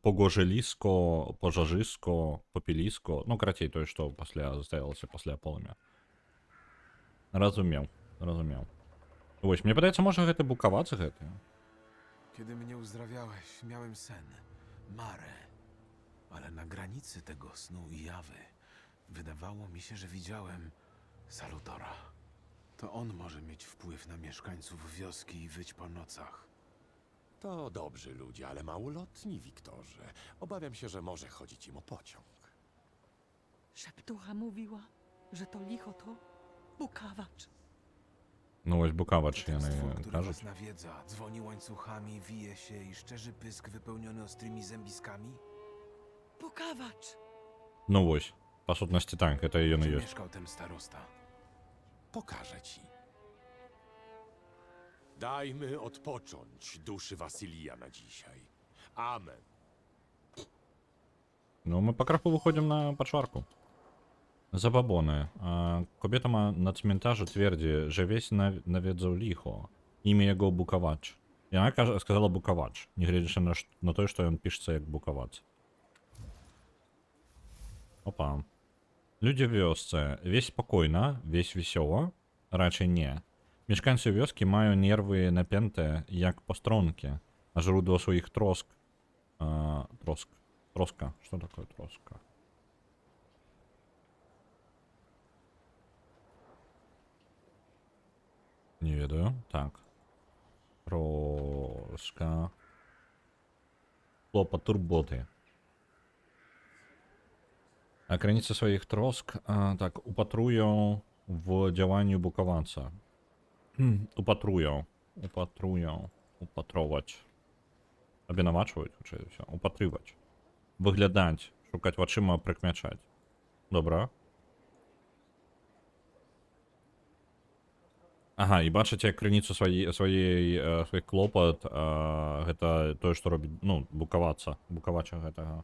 Погожелиско, пожажиско, попелиско. Ну, карацей, то, что пасля заставилося пасля полымя. Разумеў. Вось, мне падаецца, можа гэта букавацца гэты. Kiedy mnie uzdrawiałeś, miałem sen. Marę. Ale na granicy tego snu i jawy wydawało mi się, że widziałem Salutora. To on może mieć wpływ na mieszkańców wioski i wyć po nocach. To dobrzy ludzie, ale małolotni, Wiktorze. Obawiam się, że może chodzić im o pociąg. Szeptucha mówiła, że to licho to bukawacz. Ну, ось To букавач, ten stwór, яны który кажуть. was nawiedza, dzwoni łańcuchami, wije się i szczerzy pysk wypełniony ostrymi zębiskami? Bukawacz! Ну, вось. Па сутнасці так, это ён і Gdzie ёсць. mieszkał ten starosta? Pokażę ci. Dajmy odpocząć duszy Wasylija na dzisiaj. Amen. Ну, мы пакраху выходзім на пачварку. Забабоны. Кобета на цментажу твердzi, że wieś nawiedzał licho. Imię jego Bukawacz. I ona сказала Bukawacz, nie глядячи на to, że on pisze jak Bukawacz. Opa. Ludzie w wiosce. Wieś spokojna, wieś wesoła? Raczej nie. Mieszkańcy wioski mają nerwy napięte jak postronki, a źródło swoich trosk. Troska. Co такое troska? Nie ведаю. Так. Troska. Клопот, турботы. A granice swoich trosk tak upatrują w działaniu Bukawacza. Upatrować. Обвинувачувати, чи все, упатривати. Виглядати, шукати очима, прикмячати. Добре. Ага, і бачите, як криницю своїх клопот, це те, що робить, ну, Букавача гэтага.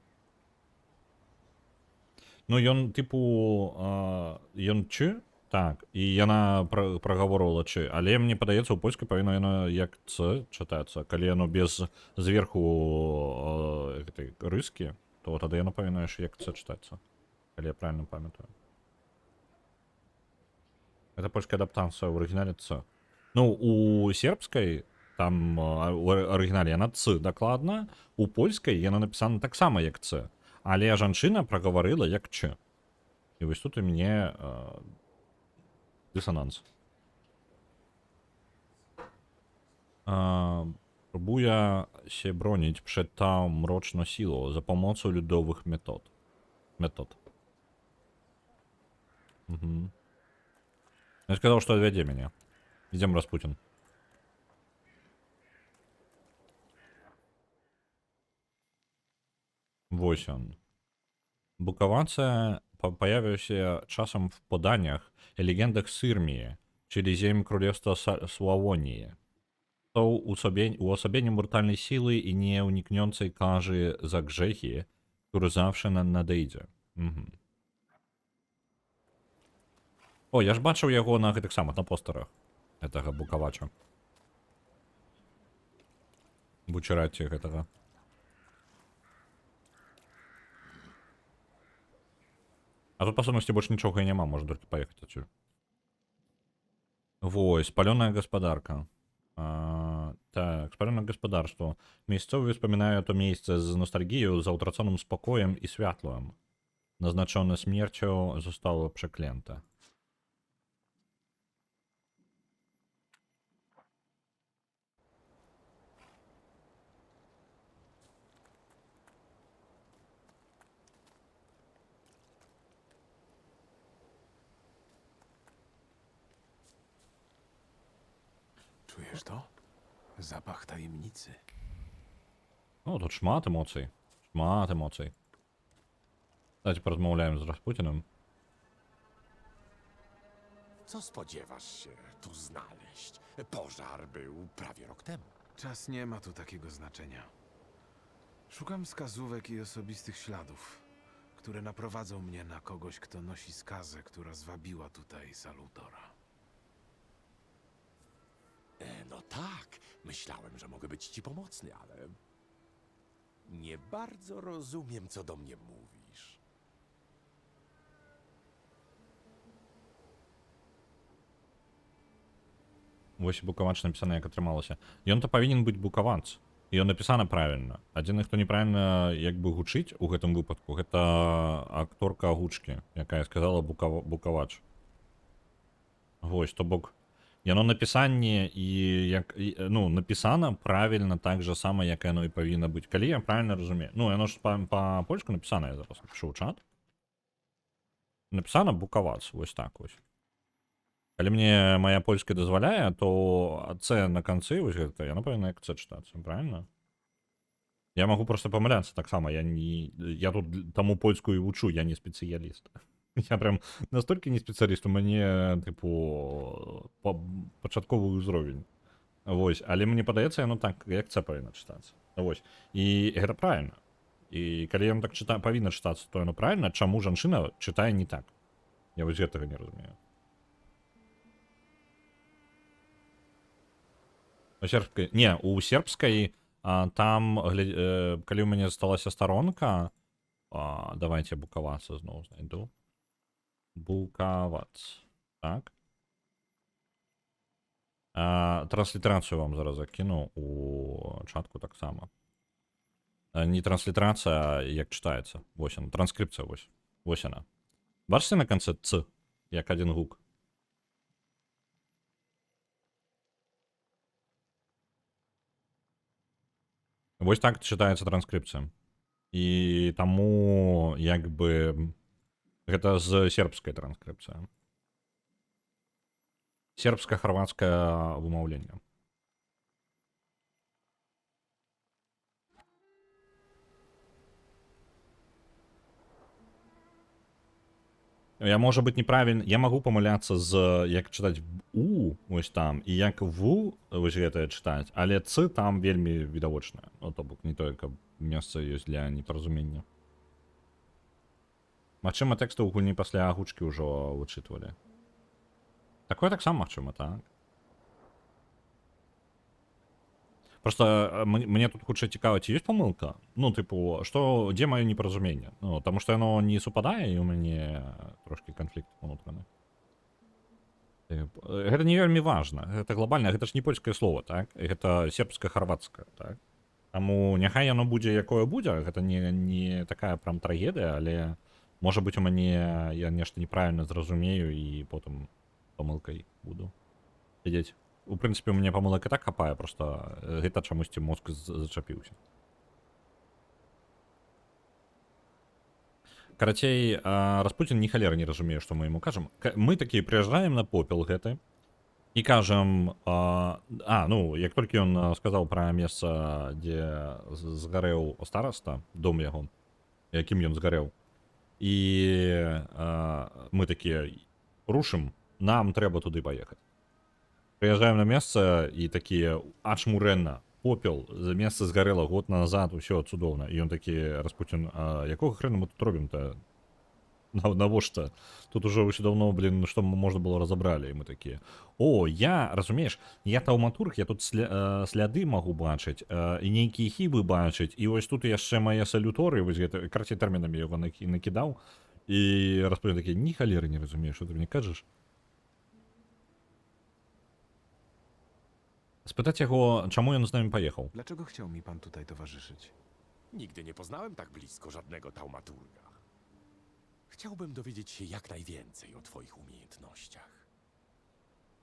Ну, ён, типу, ён чы? Так, і яна прагаворвала чы, але мне падаецца, у польскай павінна яна як ц чытацца, калі яно без зверху гэтай рыскі, то тады яно павінна яшчэ як ц чытацца, калі я правильно памятаю. Это польская адаптацыя ў арыгінале ц. Ну, у сербскай, там, у арыгінале яна ц дакладна, у польскай яна напісана таксама як ц, але жанчына прагаварыла як ч. І вось тут у мяне dysonans. Próbuje się bronić przed tą mroczną siłą za pomocą ludowych metod. Ja сказал, что отведи меня. Идем, Распутин. Восемь. Bukowace pojawiają się czasem w podaniach i legendach Syrmii, czyli ziem Królestwa Sławonii. Są uosobieniem brutalnej siły i nieunikniącej karzy za grzechy, który zawsze nadejdzie. О, я ж бачыў яго на гэтых самых на постарах гэтага букавача. Бучараці гэтага. А тут, па сутнасці, больш нічога і няма, можна толькі паехаць адсюль. Вось, спалёная гаспадарка. Так, спалёнае гаспадарство. Miejscowi wspominają to miejsce z nostalgią, za utraconym spokojem i światłem. Naznaczone śmiercią zostało przeklęte. Czujesz to? Zapach tajemnicy. O, тут шмат эмоцый. Шмат эмоцый. Давайте порозмовляем z Распутиным. Co spodziewasz się tu znaleźć? Pożar był prawie rok temu. Czas nie ma tu takiego znaczenia. Szukam wskazówek i osobistych śladów, które naprowadzą mnie na kogoś, kto nosi skazę, która zwabiła tutaj Salutora. No tak, myślałem, że mogę być ci pomocny, ale... Nie bardzo rozumiem, co do mnie mówisz. Вось букавач напісана, як атрымалася. Ён то павінен быць букаванц. І ён напісана правільна. Адзіны, хто неправільна як бы гучыць у гэтым выпадку, гэта акторка агучкі, якая сказала букавач. Вось, то бок, яно напісанне і як, ну, напісана правільна так же сама, як яно і павінна быць. Калі я правільна разумею. Ну, яно ж па-польску напісана, я зараз напишу ў чат. Напісана букавац, вось так вось. Калі мне моя польская дазваляе, то С на канцы, вось гэта, яно павінна як С чытацца, правильно? Я магу просто памыляцца таксама, я тут таму польскую і вучу, я не спецыяліст. Я прям настолькі не спецыяліст, у мяне, тыпу, пачатковы ўзровень. Вось, але мне падаецца, яно так, як С павінна чытацца. Вось, і гэта правильно. І калі яно так павінна чытацца, то яно правильно, чаму жанчына чытае не так? Я вось гэтага не разумею. У сербскай... Не, у сербскай там, калі ў мяне засталася старонка, давайте букавацца зноў знайду. Букавац. Так. Транслітерацыю вам зараз закіну у чатку таксама. Не транслітерацыя, як чытаецца. Вось яна, транскрыпцыя, вось. Вось яна. Бачыце на канцы Ц, як адзін гук? Вось так чытаецца транскрыпцыя. І таму, як бы, гэта з сербскай транскрыпцыя. Сербска-харвацкае вымаўленне. Я, можа быць, неправільна, я магу памыляцца з, як чытаць У, вось там, і як Ву, вось гэтае чытаць, але Ц там вельмі відавочнае. Ну, то бок, не тое, каб месца ёсць для непаразумення. Магчыма, тэксты ў гульні пасля агучкі ўжо вычытвалі. Такое таксама магчыма, так? Просто мне тут хутчэй цікава, ці ёсць памылка? Ну, тыпу, што, дзе маё непаразуменне? Ну, таму што яно не супадае, і ў мяне трошкі канфлікт унутраны. Гэта не вельмі важна, гэта глобальна, гэта ж не польскае слово, так? Гэта сербска-харвацкае, так? Таму няхай яно будзе, якое будзе, гэта не такая прям трагедыя, але, можа быць, у мяне я нешта неправільна зразумею, і потым памылкай буду сядзець. У прынцыпе, у мяне памылак і так хапае, просто гэта чамусьці мозг зачапіўся. Карацей, Распутин ні халеры не разумее, што мы яму кажам. Мы такія прыязджаем на попел гэты і кажам, ну, як толькі ён сказаў пра месца, дзе згарэў стараста, дом яго, якім ён згарэў, і мы такія, рушым, нам трэба туды паехаць. Прыязджаем на месца і такія, ачмурэнна, попел, месца згарэла год назад, усё цудоўна. І ён такі, Распутин, якога хрэна мы тут робім-то? Навошта? Тут уже ўсё даўно, блин, што можна было разабралі, і мы такія. О, я, разумееш, я таўматург, я тут сляды магу бачыць, і нейкія хібы бачыць, і вось тут яшчэ мае салюторы, вось гэта, карацей, тэрмінамі яго накідаў, і распавёў такі, ні халеры не разумею, што ты мне кажаш? Спытаць яго, чаму ён з намі паехаў? Dlaczego chciał mi pan tutaj towarzyszyć? Nigdy nie poznałem tak blisko żadnego taumaturga. Chciałbym dowiedzieć się jak najwięcej o twoich umiejętnościach.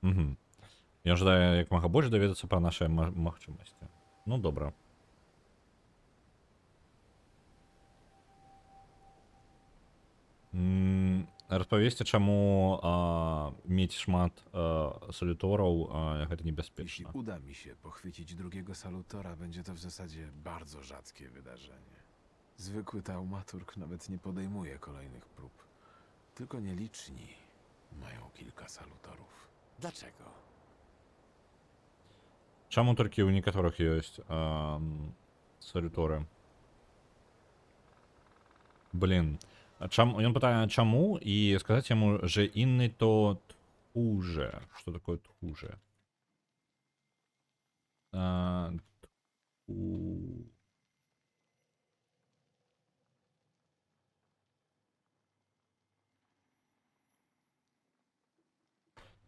Угу. Я жадаю як мага больш даведацца пра нашы магчымасці. Ну, добра. Распавесці, чаму мець шмат салютораў гэта Jeśli небяспечна. uda mi się pochwycić drugiego salutora, będzie to w zasadzie bardzo rzadkie wydarzenie. Zwykły taumaturg nawet nie podejmuje kolejnych prób. Tylko nieliczni mają kilka salutorów. Dlaczego? Чаму толькі ў некаторых ёсць салюторы? Блин. Ён пытае, чаму, і сказаць яму, że inny to tchórze. Что такое tchórze?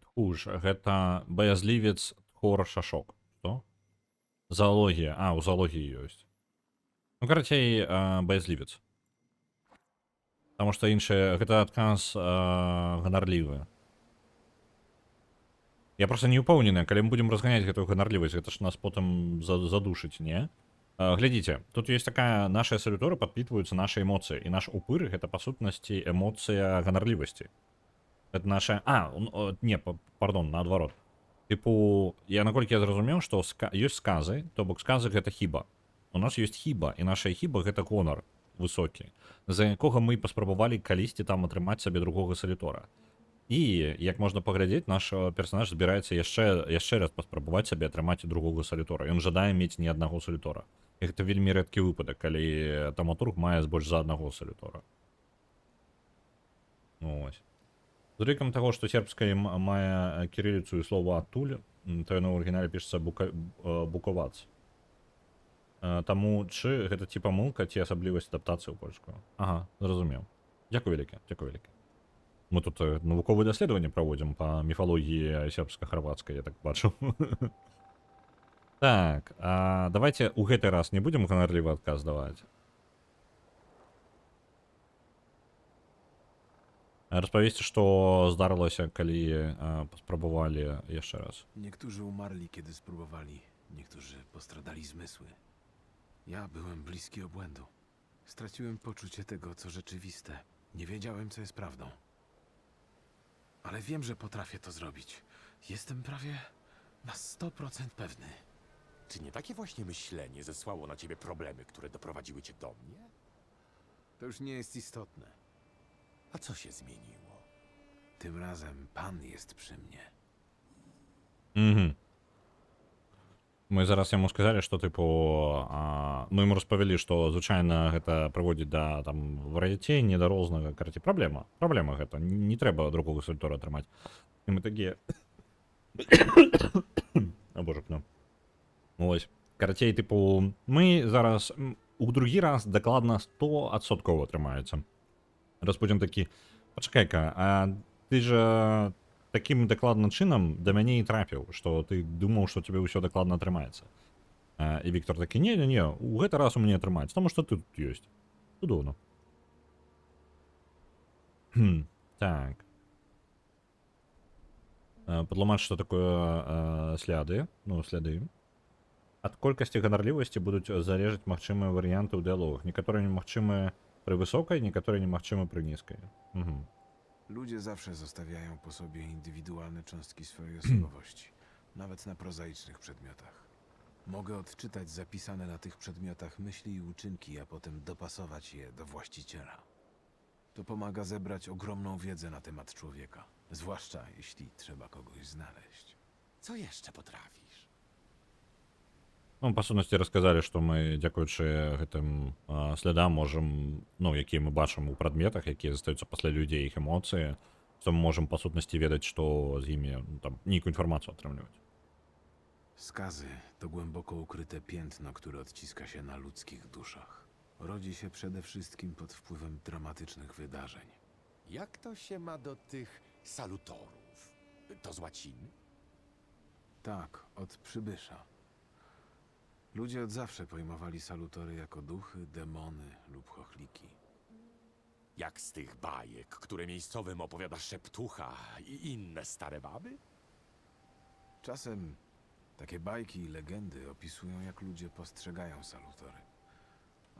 Тхурж. Гэта баязлівец тхор шашок. Што? Заалогія. А, у заалогіі ёсць. Ну, карацей, баязлівец. Таму што іншае, гэта адказ ганарлівы. Я проста не ўпэўнены, калі мы будзем разганяць гэтую ганарлівасць, гэта ж нас потым задушыць, не? Глядзіце, тут ёсць такая, нашыя салюторы падпітваюцца нашы эмоцыі, і наш упыр гэта па сутнасці эмоцыя ганарлівасці. Это наша... пардон, наадварот. Типу, наколькі я зразумеў, што ёсць сказы, то бок сказы гэта хіба. У нас ёсць хіба, і наша хіба гэта гонар высокі, за якога мы паспрабавалі калісьці там атрымаць сабе другога салютора. І, як можна паглядзець, наш персанаж збіраецца яшчэ раз паспрабаваць сабе атрымаць другога салютора. Ён жадае мець не аднаго салютора. І гэта вельмі рэдкі выпадак, калі таўматург мае больш за аднаго салютора. Ну, ось. З улікам таго, што сербская мае кірыліцу і слова адтуль, то яно ў арыгінале пішацца буковац. Таму, чы гэта ці памылка, ці асаблівасць адаптацыі ў польскую. Ага, зразумеў. Дзякуй вялікі, дзякуй вялікі. Мы тут навуковыя даследаванні праводзім па міфалогіі сербска-харвацкай, я так бачу. Так, давайте ў гэты раз не будзем ганарлівы адказ даваць. Распавесці, што здарылася, калі паспрабавалі яшчэ раз. Niektórzy umarli, kiedy spróbowali, niektórzy postradali zmysły. Ja byłem bliski obłędu. Straciłem poczucie tego, co rzeczywiste. Nie wiedziałem, co jest prawdą. Ale wiem, że potrafię to zrobić. Jestem prawie na 100% pewny. Czy nie takie właśnie myślenie zesłało na ciebie problemy, które doprowadziły cię do mnie? To już nie jest istotne. A co się zmieniło? Tym razem pan jest przy mnie. Угу. Мы зараз яму сказалі, што тыпу мы яму распавялі, што звычайна гэта прыводзіць да там вар'яцення, да рознага, карацей, праблема гэта, не трэба другога салютора атрымаць. І мы такія о боже, ну ось, карацей, тыпу мы зараз у другі раз дакладна 100% атрымаецца. Раз будзем такі, пачакай-ка, а ты жа таким дакладным чынам да мяне і трапіў, што ты думаў, што тебе ўсё дакладна атрымаецца. І Віктор такі, не, у гэты раз у мяне атрымаецца, таму што ты тут ёсць. Цудоўна. Так. Падламаць, што такое сляды. Ну, сляды. Ад колькасці ганарлівасці будуць залежаць магчымыя варыянты ў дыалогах. Некаторыя немагчымыя пры высокай, некаторыя немагчымы пры нізкай. Угу. Ludzie zawsze zostawiają po sobie indywidualne cząstki swojej osobowości, nawet na prozaicznych przedmiotach. Mogę odczytać zapisane na tych przedmiotach myśli i uczynki, a potem dopasować je do właściciela. To pomaga zebrać ogromną wiedzę na temat człowieka, zwłaszcza jeśli trzeba kogoś znaleźć. Co jeszcze potrafisz? Ну, па сутнасці расказалі, што мы, дзякуючы гэтым слядам можам, ну, якія мы бачым у прадметах, якія застаюцца пасля людзей, іх эмоцыі, што мы можам па сутнасці ведаць, што з імі, ну, там, нейкую інфармацію атрымліваць. Skazy to głęboko ukryte piętno, które odciska się na ludzkich duszach. Rodzi się przede wszystkim pod wpływem dramatycznych wydarzeń. Jak to się ma do tych salutorów? To z łaciny? Tak, od przybysza. Ludzie od zawsze pojmowali salutory jako duchy, demony lub chochliki. Jak z tych bajek, które miejscowym opowiada szeptucha i inne stare baby? Czasem takie bajki i legendy opisują, jak ludzie postrzegają salutory.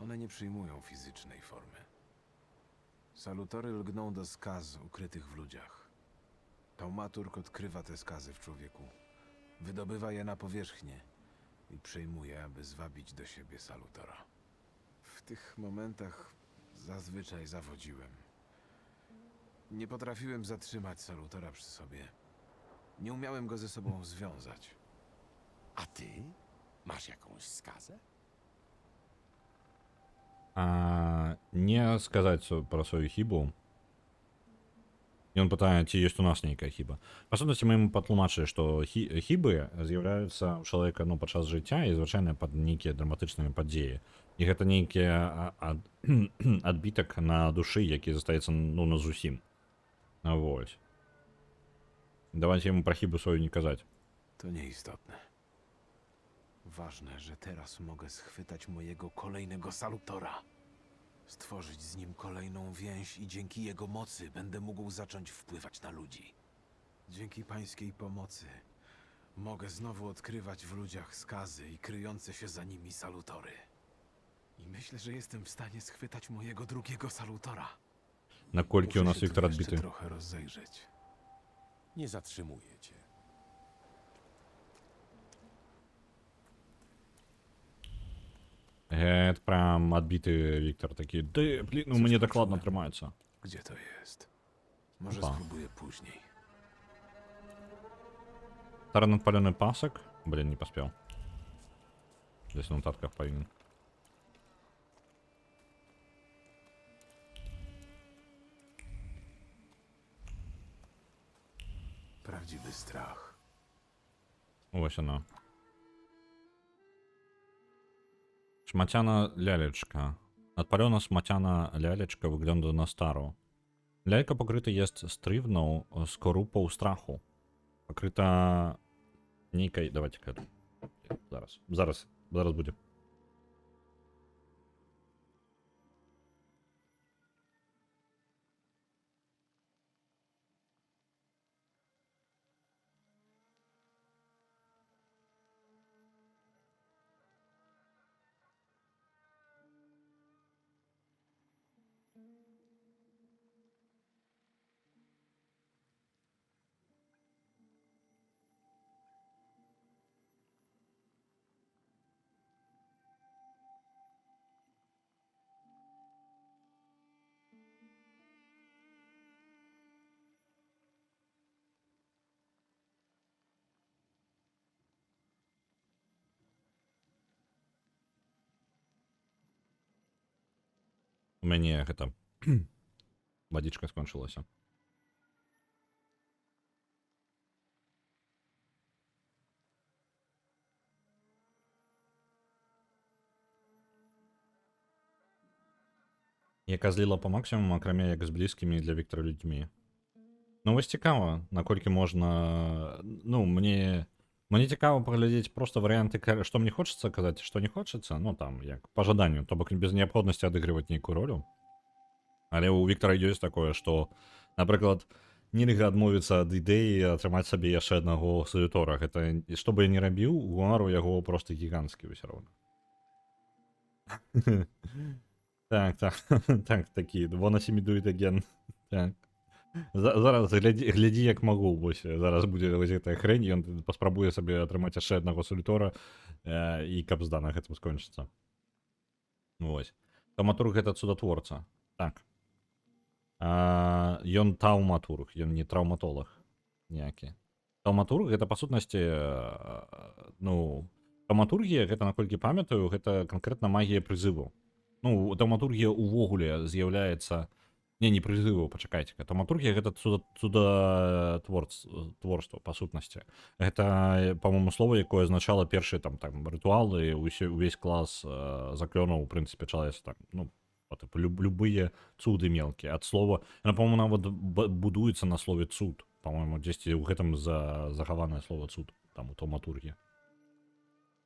One nie przyjmują fizycznej formy. Salutory lgną do skaz ukrytych w ludziach. Taumaturg odkrywa te skazy w człowieku. Wydobywa je na powierzchnię i przejmuje, aby zwabić do siebie salutora. W tych momentach zazwyczaj zawodziłem. Nie potrafiłem zatrzymać salutora przy sobie. Nie umiałem go ze sobą związać. A ty? Masz jakąś skazę? Не сказаць пра сваю хібу. Ён пытае, ці ёсць у нас нейкая хіба. Па сутнасці мы яму патлумачылі, што хібы з'яўляюцца ў чалавека, ну, падчас жыцця і звычайна пад нейкія драматычныя падзеі. І гэта нейкі адбітак на душы, які застаецца, ну, на зусім. Вось. Давайте яму пра хібу сваю не казаць. To nieistotne. Ważne, że teraz mogę schwytać mojego kolejnego salutora. Stworzyć z nim kolejną więź i dzięki jego mocy będę mógł zacząć wpływać na ludzi. Dzięki pańskiej pomocy mogę znowu odkrywać w ludziach skazy i kryjące się za nimi salutory. I myślę, że jestem w stanie schwytać mojego drugiego salutora. Наколькі у нас Muszę się Віктор tu jeszcze адбіты? trochę rozejrzeć. Nie zatrzymuję cię. Гэта прям адбіты Віктор такі, ды, блін, у мяне Coś дакладна poczułem. трымаецца. Gdzie to jest? Może Opa. spróbuję później. Стары надпалены пасак? Блін, не паспеў. Десь на нотатках павінен. Prawdziwy strach. Ось она. Шмацяна лялечка. Надпалена шмацяна лялечка wygląda na starą. Лялька покрыта jest стрывną скорупą страху. Покрыта нейкай... Давайте-ка. Зараз будзе. У мяне гэта вадзічка скончылася. Яка зліла па максімуму, акрамя як з блізкімі для Віктора людзьмі. Ну вось цікава, наколькі можна, ну, мне цікава паглядзець просто варыянты, што мне хочацца казаць, што не хочацца, ну там, як па жаданню, то бок без неабходнасці адыгрываць нейкую ролю. Але ў Віктора ёсць такое, што, напрыклад, нельга адмовіцца ад ідэі атрымаць сабе яшчэ аднаго салютора. Гэта, што бы я не рабіў, гонар у яго просто гіганцкі ўсё роўна. Так, такі, wanna see me do it again. Так. Зараз глядзі як магу, вось, зараз будзе вось гэтая хрень, ён паспрабуе сабе атрымаць яшчэ аднаго салютора, і капзда на гэтым скончыцца. Вось. Таўматург гэта цудатворца. Так. Ён таўматург, ён не траўматолог ніякі. Таўматург гэта па сутнасці, ну, Таўматургія, гэта, наколькі памятаю, гэта канкрэтна магія прызыву. Ну, таўматургія ўвогуле з'яўляецца... Не прызыву, пачакайце. Таўматургія гэта цудатворства, па сутнасці. Гэта, па-моему, слово, якое азначала першыя там рытуалы, увесь клас заклёнаў, у прынцыпе, чалавецтва. Ну, любые цуды мелкія. Ад слова... Яна, по-моему, нават будуецца на слове цуд. По-моему, дзесьці ў гэтым захаванае слово цуд, там, у таўматургіі.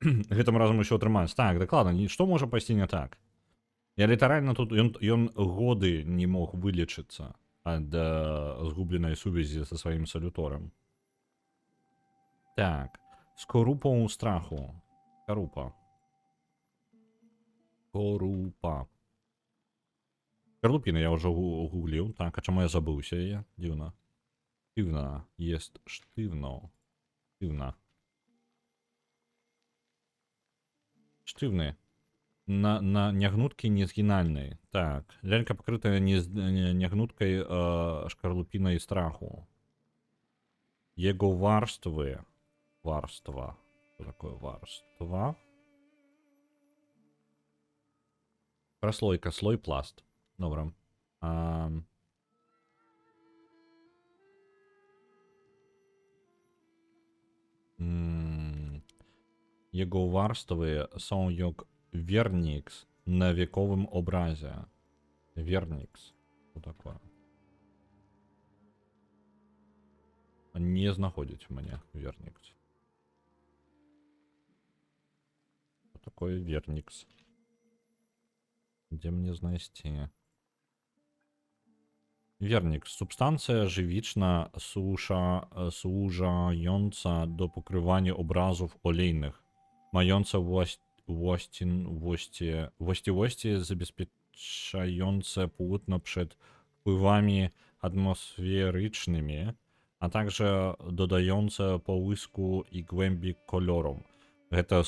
Гэтым разам усё атрымаецца. Так, дакладна, што можа пайсці не так? Я літаральна тут, ён годы не мог вылечыцца ад згубленай сувязі са сваім салюторам. Так, скорупа ў страху. Карупа. Шкарлупіна я ўжо гугліў. Так, а чаму я забыўся яе? Дзіўна. Штывна. Ест штывно. Штывны. На нягнуткі незгінальнай. Так, лялька пакрытая нягнуткай шкарлупінай страху. Его варства. Что такое варства? Прослойка, слой, пласт. Добра. Jego warstwy są jak Верникс на вековом образе. Верникс. Что такое? Не знаходить мне Верникс. Что такое Верникс? Где мне знайсці? Верникс. Субстанція живічна służająca do pokrywania obrazów olejnych, mająca właściwości zabezpieczające płótno przed wpływami atmosferycznymi, a także dodające połysku i głębi kolorom. Гэта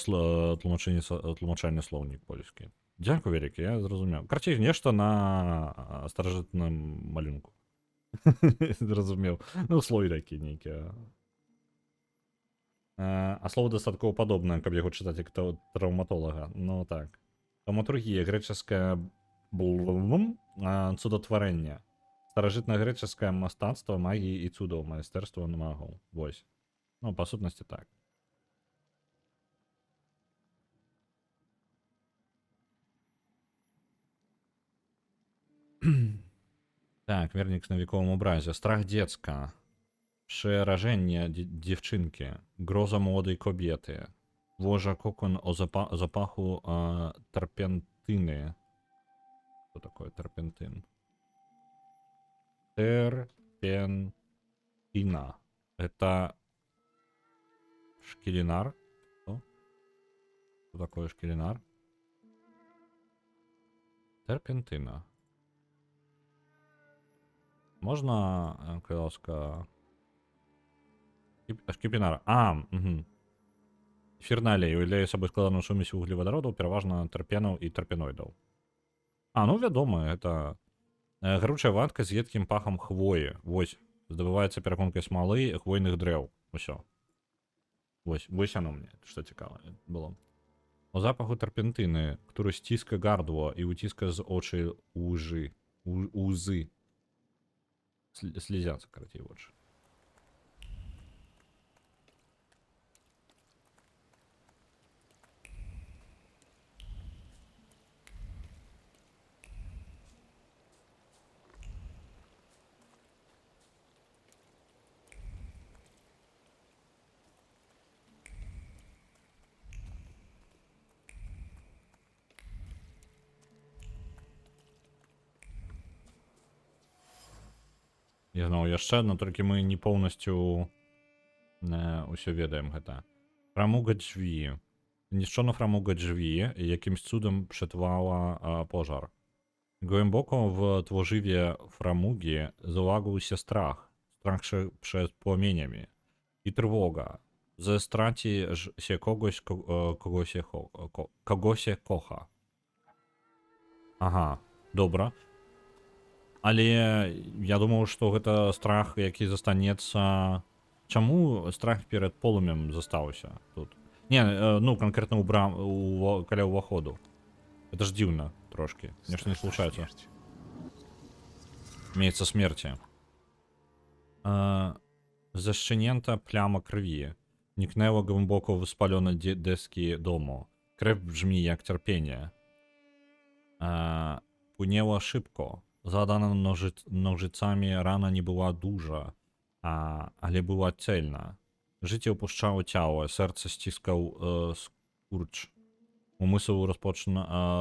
тлумачальны слоўнік польскі. Дзякуй вялікі, я зразумеў. Карцей, нешта на старажытным малюнку. Зразумеў. Ну, слой такі нейкі. А слово дастаткова падобнае, каб яго чытаць як траўматолага. Ну так. Таўматургія, грэчаскае цудатварэнне. Старажытна-грэчаскае мастацтва магіі і цудаў, майстэрства магаў. Вось. Ну, па сутнасці так. Так, Верникс на вековом образе. Страх дзецка. Przerażenie dziewczynki, groza młodej kobiety, włoża kokon o zapachu terpentyny. Co такое terpentyn? Terpentyna. Это szkilinar? Co? Co такое szkilinar? Terpentyna. Można, kioska... Шкіпінар. Эфірны алей уяўляе сабой складаную сумесь вуглевадародаў, пераважна тэрпенаў і тэрпеноідаў. Ну, вядома, гэта гаручая вадка з едкім пахам хвоі. Вось, здабываецца пераконкай смалы хвойных дрэў. Усё. Вось оно мне, што цікава было. У запаху тэрпентыны, który ściska gardło i uciska z oczy łzy. Слезятся, карацей, вочы. Я знаў яшчэ адно, толькі мы не поўнасцю ўсё ведаем гэта. Фрамуга дrzwi. Niszczono framugę drzwi, jakimś cudem przetrwała pożar. Głęboko w tworzywie framugi załagał się strach przed płomieniami i trwoga, że straci się kogoś, kogo się kocha. Aha, dobra. Але я думаў, што гэта страх, які застанецца... Чаму страх перад полымем застаўся тут? Не, ну конкретно каля ўваходу. Это ж дзіўна трошки. Нешта не Straszna случаецца. śmierć. Месяца смерти. Зашчынента пляма крыві. Нікнęła głęboko w spalone deski domu. Krew brzmi jak cierpienie. Płynęła szybko. Zadana nożycami rana nie była duża, ale była celna. Życie opuszczało ciało, serce ściskał skurcz. Umysł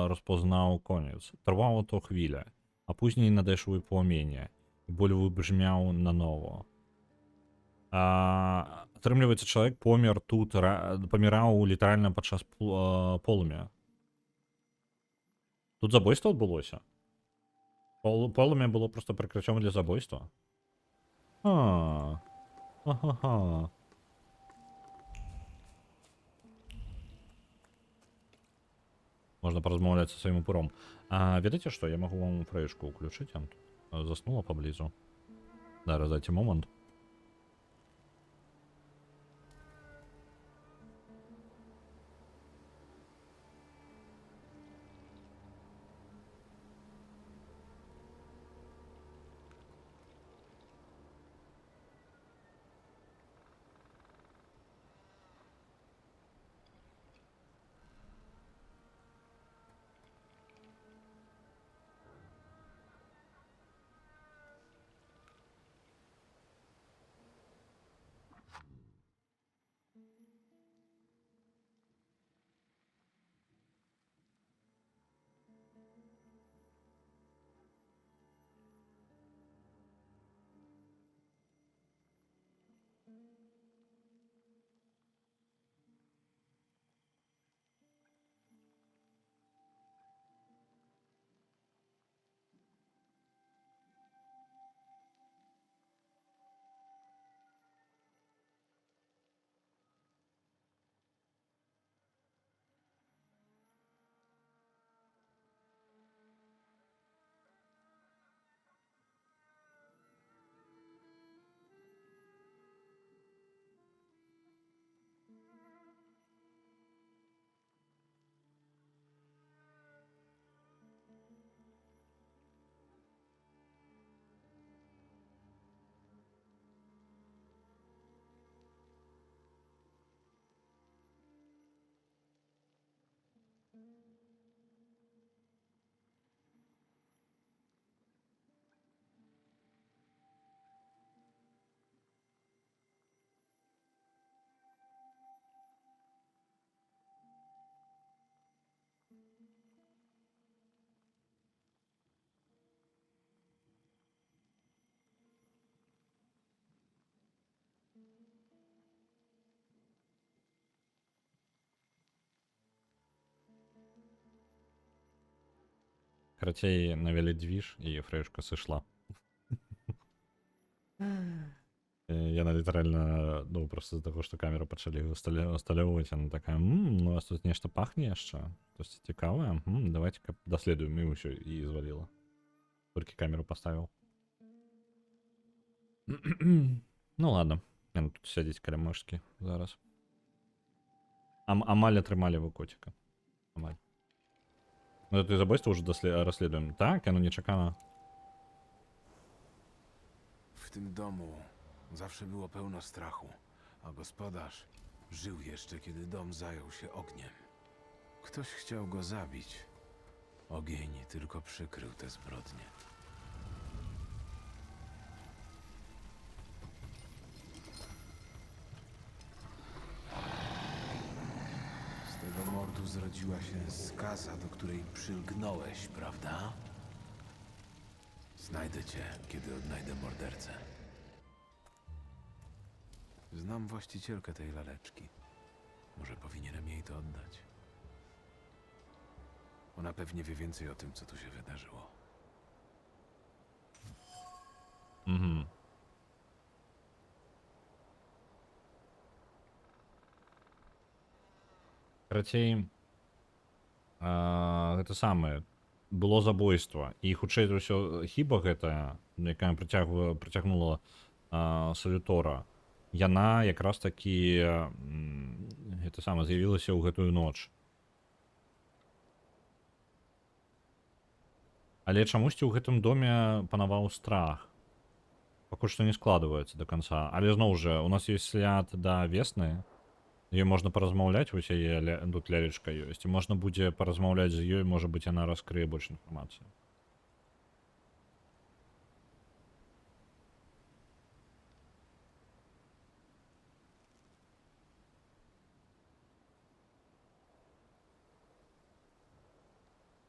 rozpoznał koniec. Trwało to chwilę, a później nadeszły płomienie. Ból wybrzmiał na nowo. Атрымліваецца, чалавек помер тут, паміраў літаральна падчас полымя. Тут забойства адбылося? Полымя было просто прыкрыццём для забойства? Ага. Можна паразмаўляць са сваім упыром. Ведаеце што, я магу вам фрэйшку ўключыць, я тут заснула паблізу. Зараз дайце момант. Карацей, навялі движ, і фрэйшка сышла. Яна літаральна, ну, просто з-за таго, што камеру пачалі усталёўваць, яна такая, ну, у вас тут нешта пахне яшчэ? Штосьці цікавае? Давайте-ка даследуем, і ўсё, і зваліла. Толькі камеру паставіў. Ну, ладно. Яна тут сядзіць каля мышкі зараз. Амаль атрымалі вы котика. Амаль. Ну, это забойство уже расследуем. Так, оно nieczekana. W tym domu zawsze było pełno strachu, a gospodarz żył jeszcze, kiedy dom zajął się ogniem. Ktoś chciał go zabić. Ogień tylko przykrył te zbrodnie. Z tego mordu zrodziła się skaza, do której przylgnąłeś, prawda? Znajdę cię, kiedy odnajdę mordercę. Znam właścicielkę tej laleczki. Może powinienem jej to oddać. Ona pewnie wie więcej o tym, co tu się wydarzyło. Mhm. Карацей, гэта самае, было забойства, і хутчэй за ўсё хіба гэтая, якая прыцягнула Салютора, яна якраз такі гэта сама з'явілася ў гэтую ноч. Але чамусьці ў гэтым доме панаваў страх. Пакуль што не складваецца до конца. Але зноў жа, у нас ёсць сляд да Весны. Ёй можна паразмаўляць, вось яе тут лялечка ёсць. І можна будзе паразмаўляць з ёй, можа быць, яна раскрые больш інфармацыі.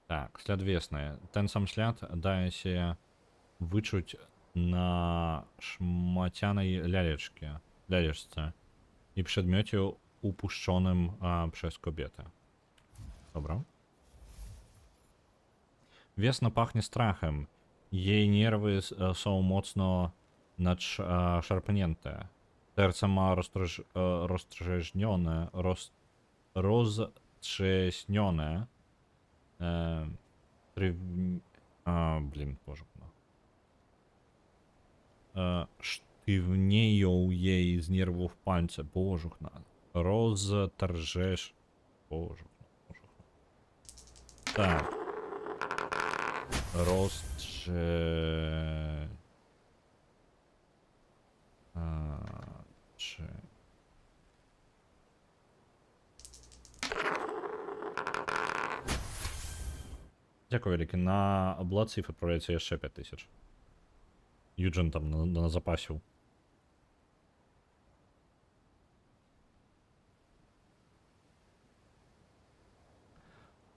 Так, сляд Весны. Ten сам сляд дае се вычуць на шмацянай лялечцы і прадмёце упушчоным праз кобеты. Добра. Весна пахне страхам. Jej nerwy są mocno nadszarpnięte. Serce ma roztrzeźnione, roztrześnione. Боже. Sztywnieją jej z nerwów palce. Божухна. Roztrzeż. Божухна. Так. Дякую, велике. На Bloodsieve відправляється яшчэ 5000. Юджин там на запасів.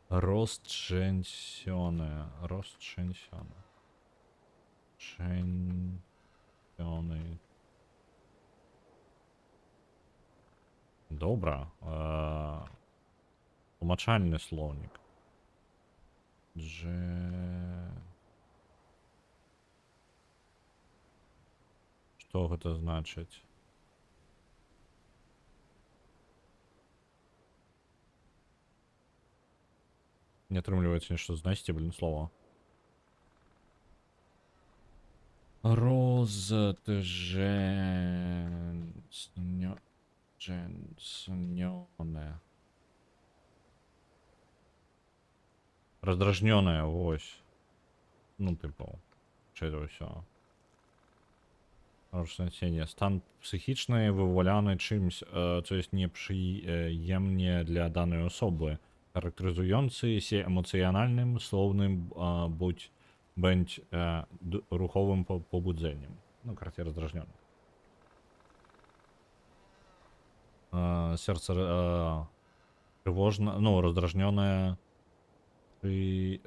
Roztrzęsione. Trzęsiony. Dobra. Тлумачальny словник. Што гэта значыць? Не атрымліваецца нешта знайсці, слова. Раздражнёная, вось. Ну, тыпу. Што это ўсё? Розсенсення. Стан психічний, виваляний чимсь, то есть неприємне для даної особи, характеризуючи се емоціональним, словним, будь руховим побудzeniem. Ну, карте роздражнене. Серце тревожно, ну, роздражнене,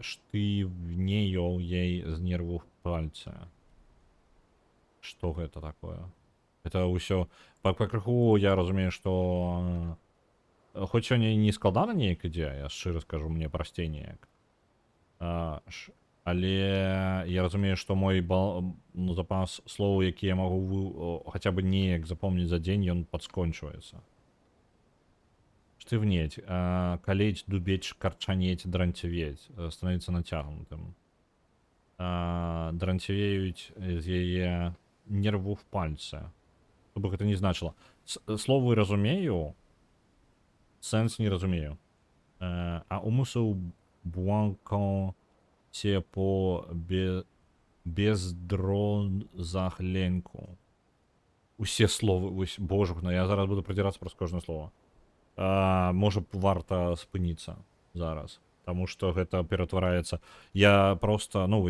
штывнею ей з нервов пальца. Што гэта такое? Это ўсё па крыху я разумею, што хоць сёння не складана неяк ідзе, я шчыра скажу, мне прасцей неяк. Але я разумею, што мой запас слоў, які я магу хаця бы неяк запомніць за дзень, ён падскончваецца. Штывнець, калець, дубець, карчанець, дранцевець, становіцца нацягнутым. Дранцевеюць з яе нерву в пальце. Что бы это ни значило. Слово разумею, сенс не разумею. А умысел бланко се по бездронзахленку. Усе словы, боже, я зараз буду продираться про кожне слово. Може варта спыніцца зараз. Потому что гэта ператвараецца. Я просто, ну,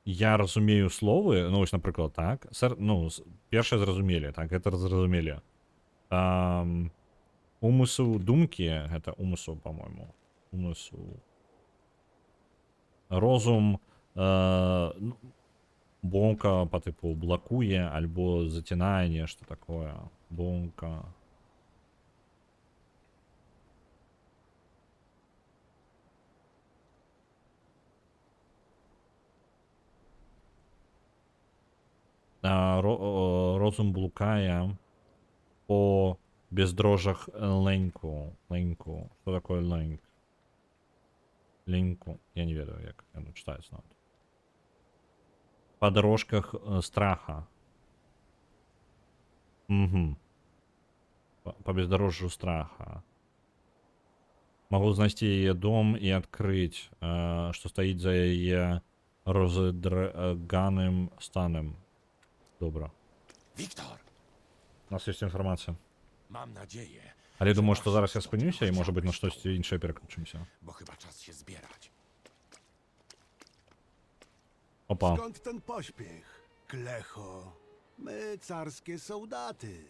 я разумею словы, ну, вось, напрыклад, так, ну, першае зразумелі, так, гэта зразумелі. Умысел думкі, гэта умысел, по-моему, умысел. Розум, бонка по типу блокуе, альбо затянае нешта такое. Бонка. Розум блукає по бездорожах леньку. Что такое леньк? Леньку. Я не ведаю, як воно читається. По дорожках страха. Угу. По бездорожью страха. Могу знайсці яе дом і адкрыць, што стаіць за яе розыдраганым станам. Добра. Wiktor, У нас ёсць інфармацыя. mam nadzieję, Але że думаю, masz што зараз я to, спынюся і czego можа быць на chciałbyś штосьці іншае пераключымся. bo chyba czas się zbierać. Опа. Skąd ten pośpiech, Klecho? My carskie sołdaty.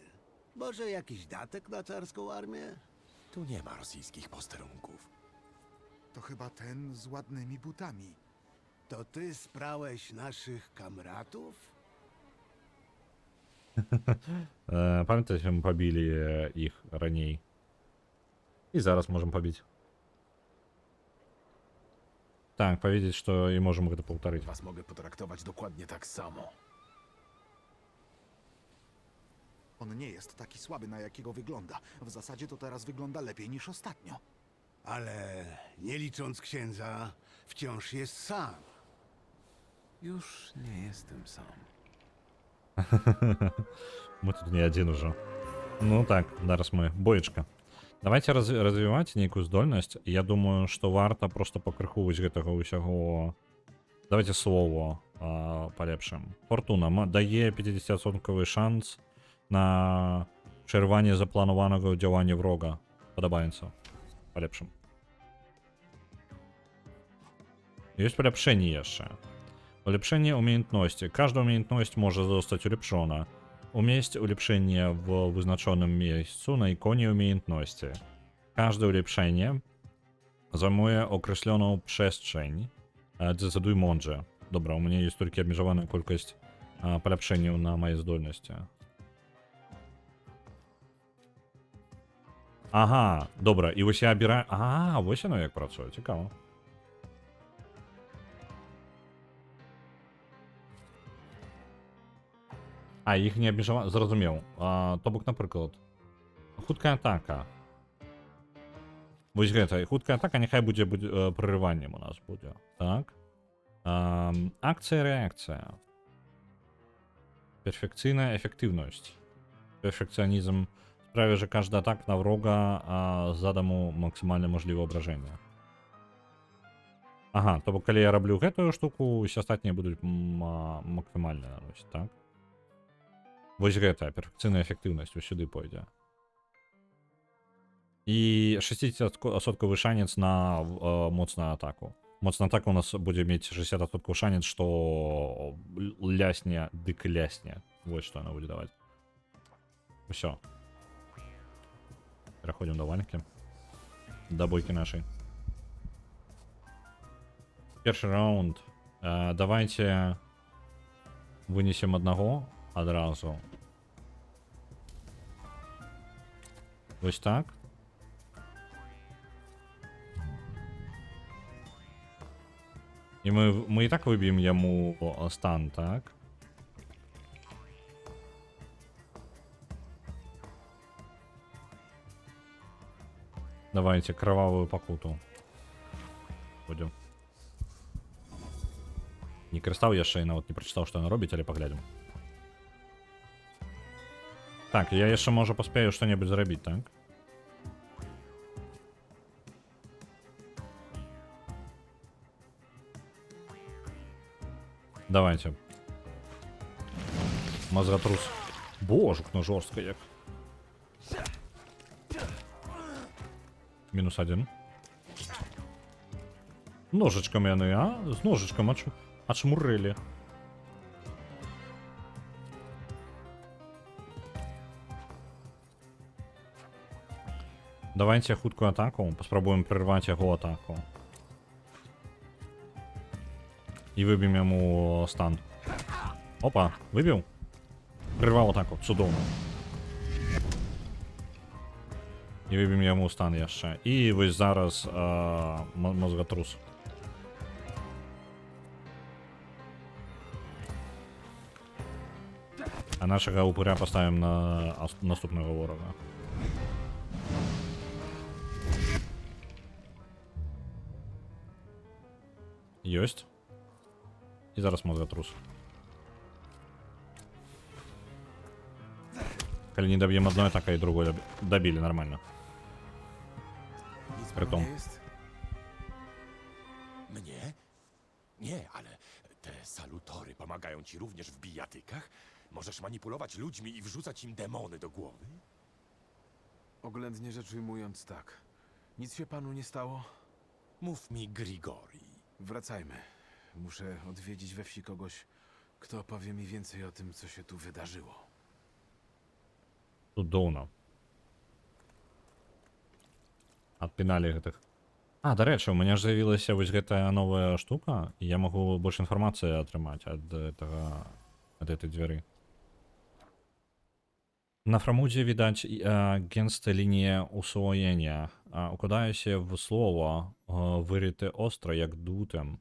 Może jakiś datek na carską armię? Tu nie ma rosyjskich posterunków. To chyba ten z ładnymi butami. To ty sprałeś naszych kamratów? Памятаеце, мы пабілі іх раней. І зараз можам пабіць. Так, паведзіць, што і можам гэта паўтарыць. Was mogę potraktować dokładnie tak samo. On nie jest taki słaby, na jakiego wygląda. W zasadzie to teraz wygląda lepiej niż ostatnio. Ale nie licząc księdza, wciąż jest sam. Już nie jestem sam. Мы тут не адзін ужо. Ну так, зараз мы. Боечка. Давайте развіваць нейкую здольнасць. Я думаю, што варта просто пакрыху вось гэтага ўсяго. Давайте слово палепшым. Фортуна дае 50% шанс на przerwanie zaplanowanego działania wroga. Podobająco. Polepszym. Jest polepszenie jeszcze. Ulepszenie umiejętności. Każda umiejętność może zostać ulepszona. Umieść ulepszenie w wyznaczonym miejscu na ikonie umiejętności. Każde ulepszenie zajmuje określoną przestrzeń. Decyduj mądrze. Dobra, u mnie jest tylko obmierzowana ilość polepszeniu na moje zdolności. Ага, добре, і ось я обираю. А, ось воно як працює, цікаво. А, їх не обмежували, зрозумів. То бок, наприклад, хутка атака. Ось гэта, хутка атака, нехай буде прориванням у нас буде. Так. Акція, реакція. Перфекційна ефективність. Перфекціонізм sprawia, że każdy atak na wroga zada mu maksymalnie możliwe obrażenia. Aha, to bo kiedy ja robię tę sztukę, все остальные будут maksymalnie nanosić, tak? Вось гэта, перфекційна ефективність, ось сюди пойде. І 60% шанец на моцную атаку. Моцная атака у нас будет иметь 60% шанец, что лясне, дык лясне. Вот что она будет давать. Все. Переходим до вальки. До бойки нашей. Первый раунд. Давайте вынесем одного одразу. Ось так. И мы и так выбьем ему стан, так? Давайте кровавую покуту. Будем. Не крыстаў яшчэ, нават не прачытаў, што яна робіць, але паглядзім. Так, я яшчэ можа паспею што-небудзь зрабіць, так? Давайте. Мозгатрус. Божук, ну жорстка як. Минус 1. Ножичками яны, а? З ножичком очмурили. Давайте хуткую атаку. Паспрабуем прерваць яго атаку. І выб'ем яму стан. Опа, выбіў. Прерваў атаку, цудоўна. І выб'ем яму стан яшчэ. І вось зараз мозгатрус. А нашага упыря паставім на наступнага ворага. Ёсць. І зараз мозгатрус. Калі не даб'ем одной атакой, другой добили нормально. Nic При panu том. nie jest? Mnie? Nie, ale te salutory pomagają ci również w bijatykach? Możesz manipulować ludźmi i wrzucać im demony do głowy? Oględnie rzecz ujmując, tak. Nic się panu nie stało? Mów mi, Grigori. Wracajmy. Muszę odwiedzić we wsi kogoś, kto opowie mi więcej o tym, co się tu wydarzyło. Цудоўна. Адпіналі гэтых. А, дарэчы, у мяне ж з'явілася вось гэтая новая штука, і я магу больш інфармацыі атрымаць ад гэтага, ад этой дзвяры. На фрамудзе відаць генстая лінія усвоєння. Укладаюся в слово вирити остро, як дутем.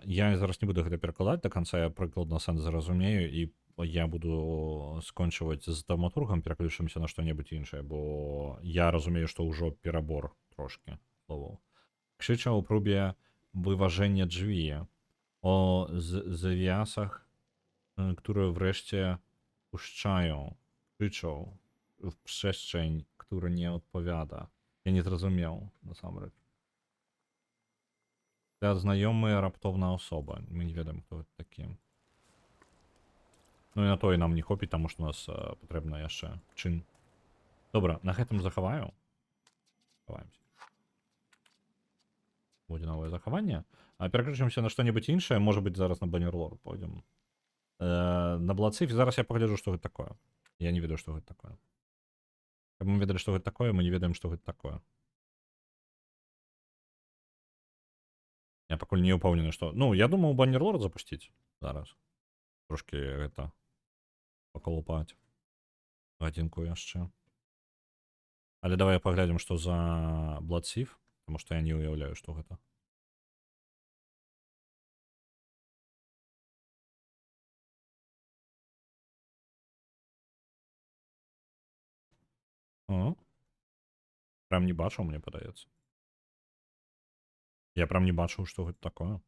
Я зараз не буду гэта перакладаць до конца, я прыкладна сам зразумею, і я буду скончваць з драматургам, пераключымся на што-небудзь іншае, бо я разумею, што ўжо перабор трошки словаў. Кrzyczał у próbie wyważenia drzwi, o zawiasach, które wreszcie puszczają. Krzyczał w przestrzeń, która nie odpowiada. Ja nie zrozumiał, насамрэч. Це знайомая раптовна особа. Ми не ведаємо, хто це такі. Ну і на то і нам не хопить, тому що у нас потрібно яшчэ чин. Добре, на гэтым захаваю. Захаваемся. Буде новое захаванне. Переключимся на што-небудзь іншае. Можа быць, зараз на Баннерлорд пойдем. На Бладциф. Зараз я пагляджу, што гэта такое. Я не ведаю, што гэта такое. Каб мы ведалі, што гэта такое, мы не ведаем, што гэта такое. Я пакуль не ўпэўнены, што... Ну, я думаю, Баннерлорд запусціць зараз. Трошки гэта паколупаць. Гадзінку яшчэ. Але давай паглядзім, што за Бладциф, таму што я не уяўляю, што гэта. О. Прям не бачыў, мне падаецца. Я прям не бачыў, што гэта такое.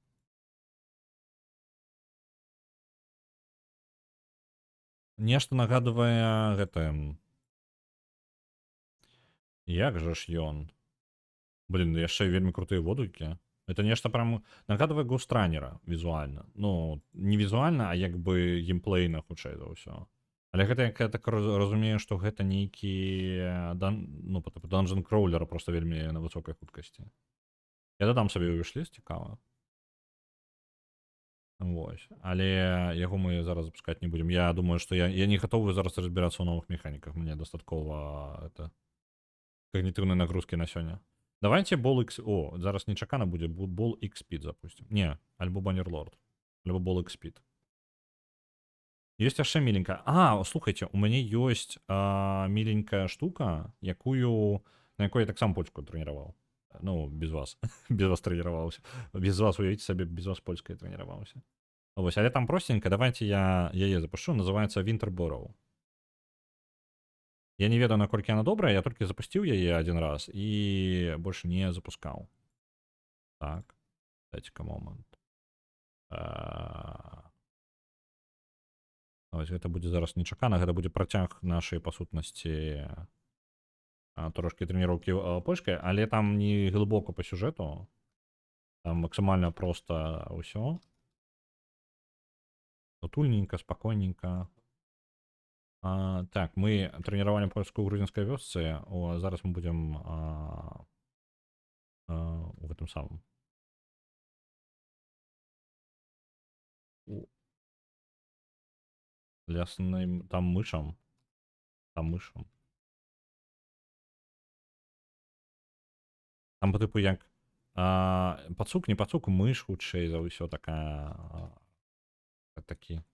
Нешта нагадвае гэтае... Як жа ж ён? Блин, яшчэ вельмі крутыя водгукі. Это нешта прям нагадвае Густранера візуальна. Ну, не візуальна, а як бы геймплейна хутчэй за ўсё. Але гэта, як я так разумею, што гэта нейкі ну, данжен кроулера просто вельмі на высокай хуткасці. Я дадам сабе ў вішліст, цікава. Вось. Але яго мы зараз запускаць не будзем. Я думаю, што я не гатовы зараз разбірацца ў новых механіках. Мне дастаткова это когнітыўнай нагрузкі на сёння. Давайте Ball X... О, зараз нечакана будзе. Ball X-Speed запустим. Не, альбо Баннерлорд. Альбо Ball X-Speed. Ёсць яшчэ міленькая. А, слухайце, у мяне ёсць міленькая штука, якую... на якой я таксама польскую трэніраваў. Ну, без вас. Без вас трэніраваўся. Без вас, уявіце сабе, без вас польскай трэніраваўся. Вось, але там простенька, давайте я яе запущу. Называется Winterborough. Я не ведаю, наколькі яна добрая, я толькі запусціў яе один раз і больше не запускаў. Так, дайце-ка момант. Ось гэта будзе зараз нечакана, гэта будзе працяг нашай па сутнасці трошки трэніроўкі польскай, але там не глыбока па сюжэту. Там максімальна проста ўсё. Утульненька, спакойненька. Так, мы трэніравалі польскую ў грузінскай вёсцы, зараз мы будзем у гэтым самым. Лясным, там мышам. Там мышам. Там по типу як пацук, не пацук, мыш хутчэй за ўсё такая такі.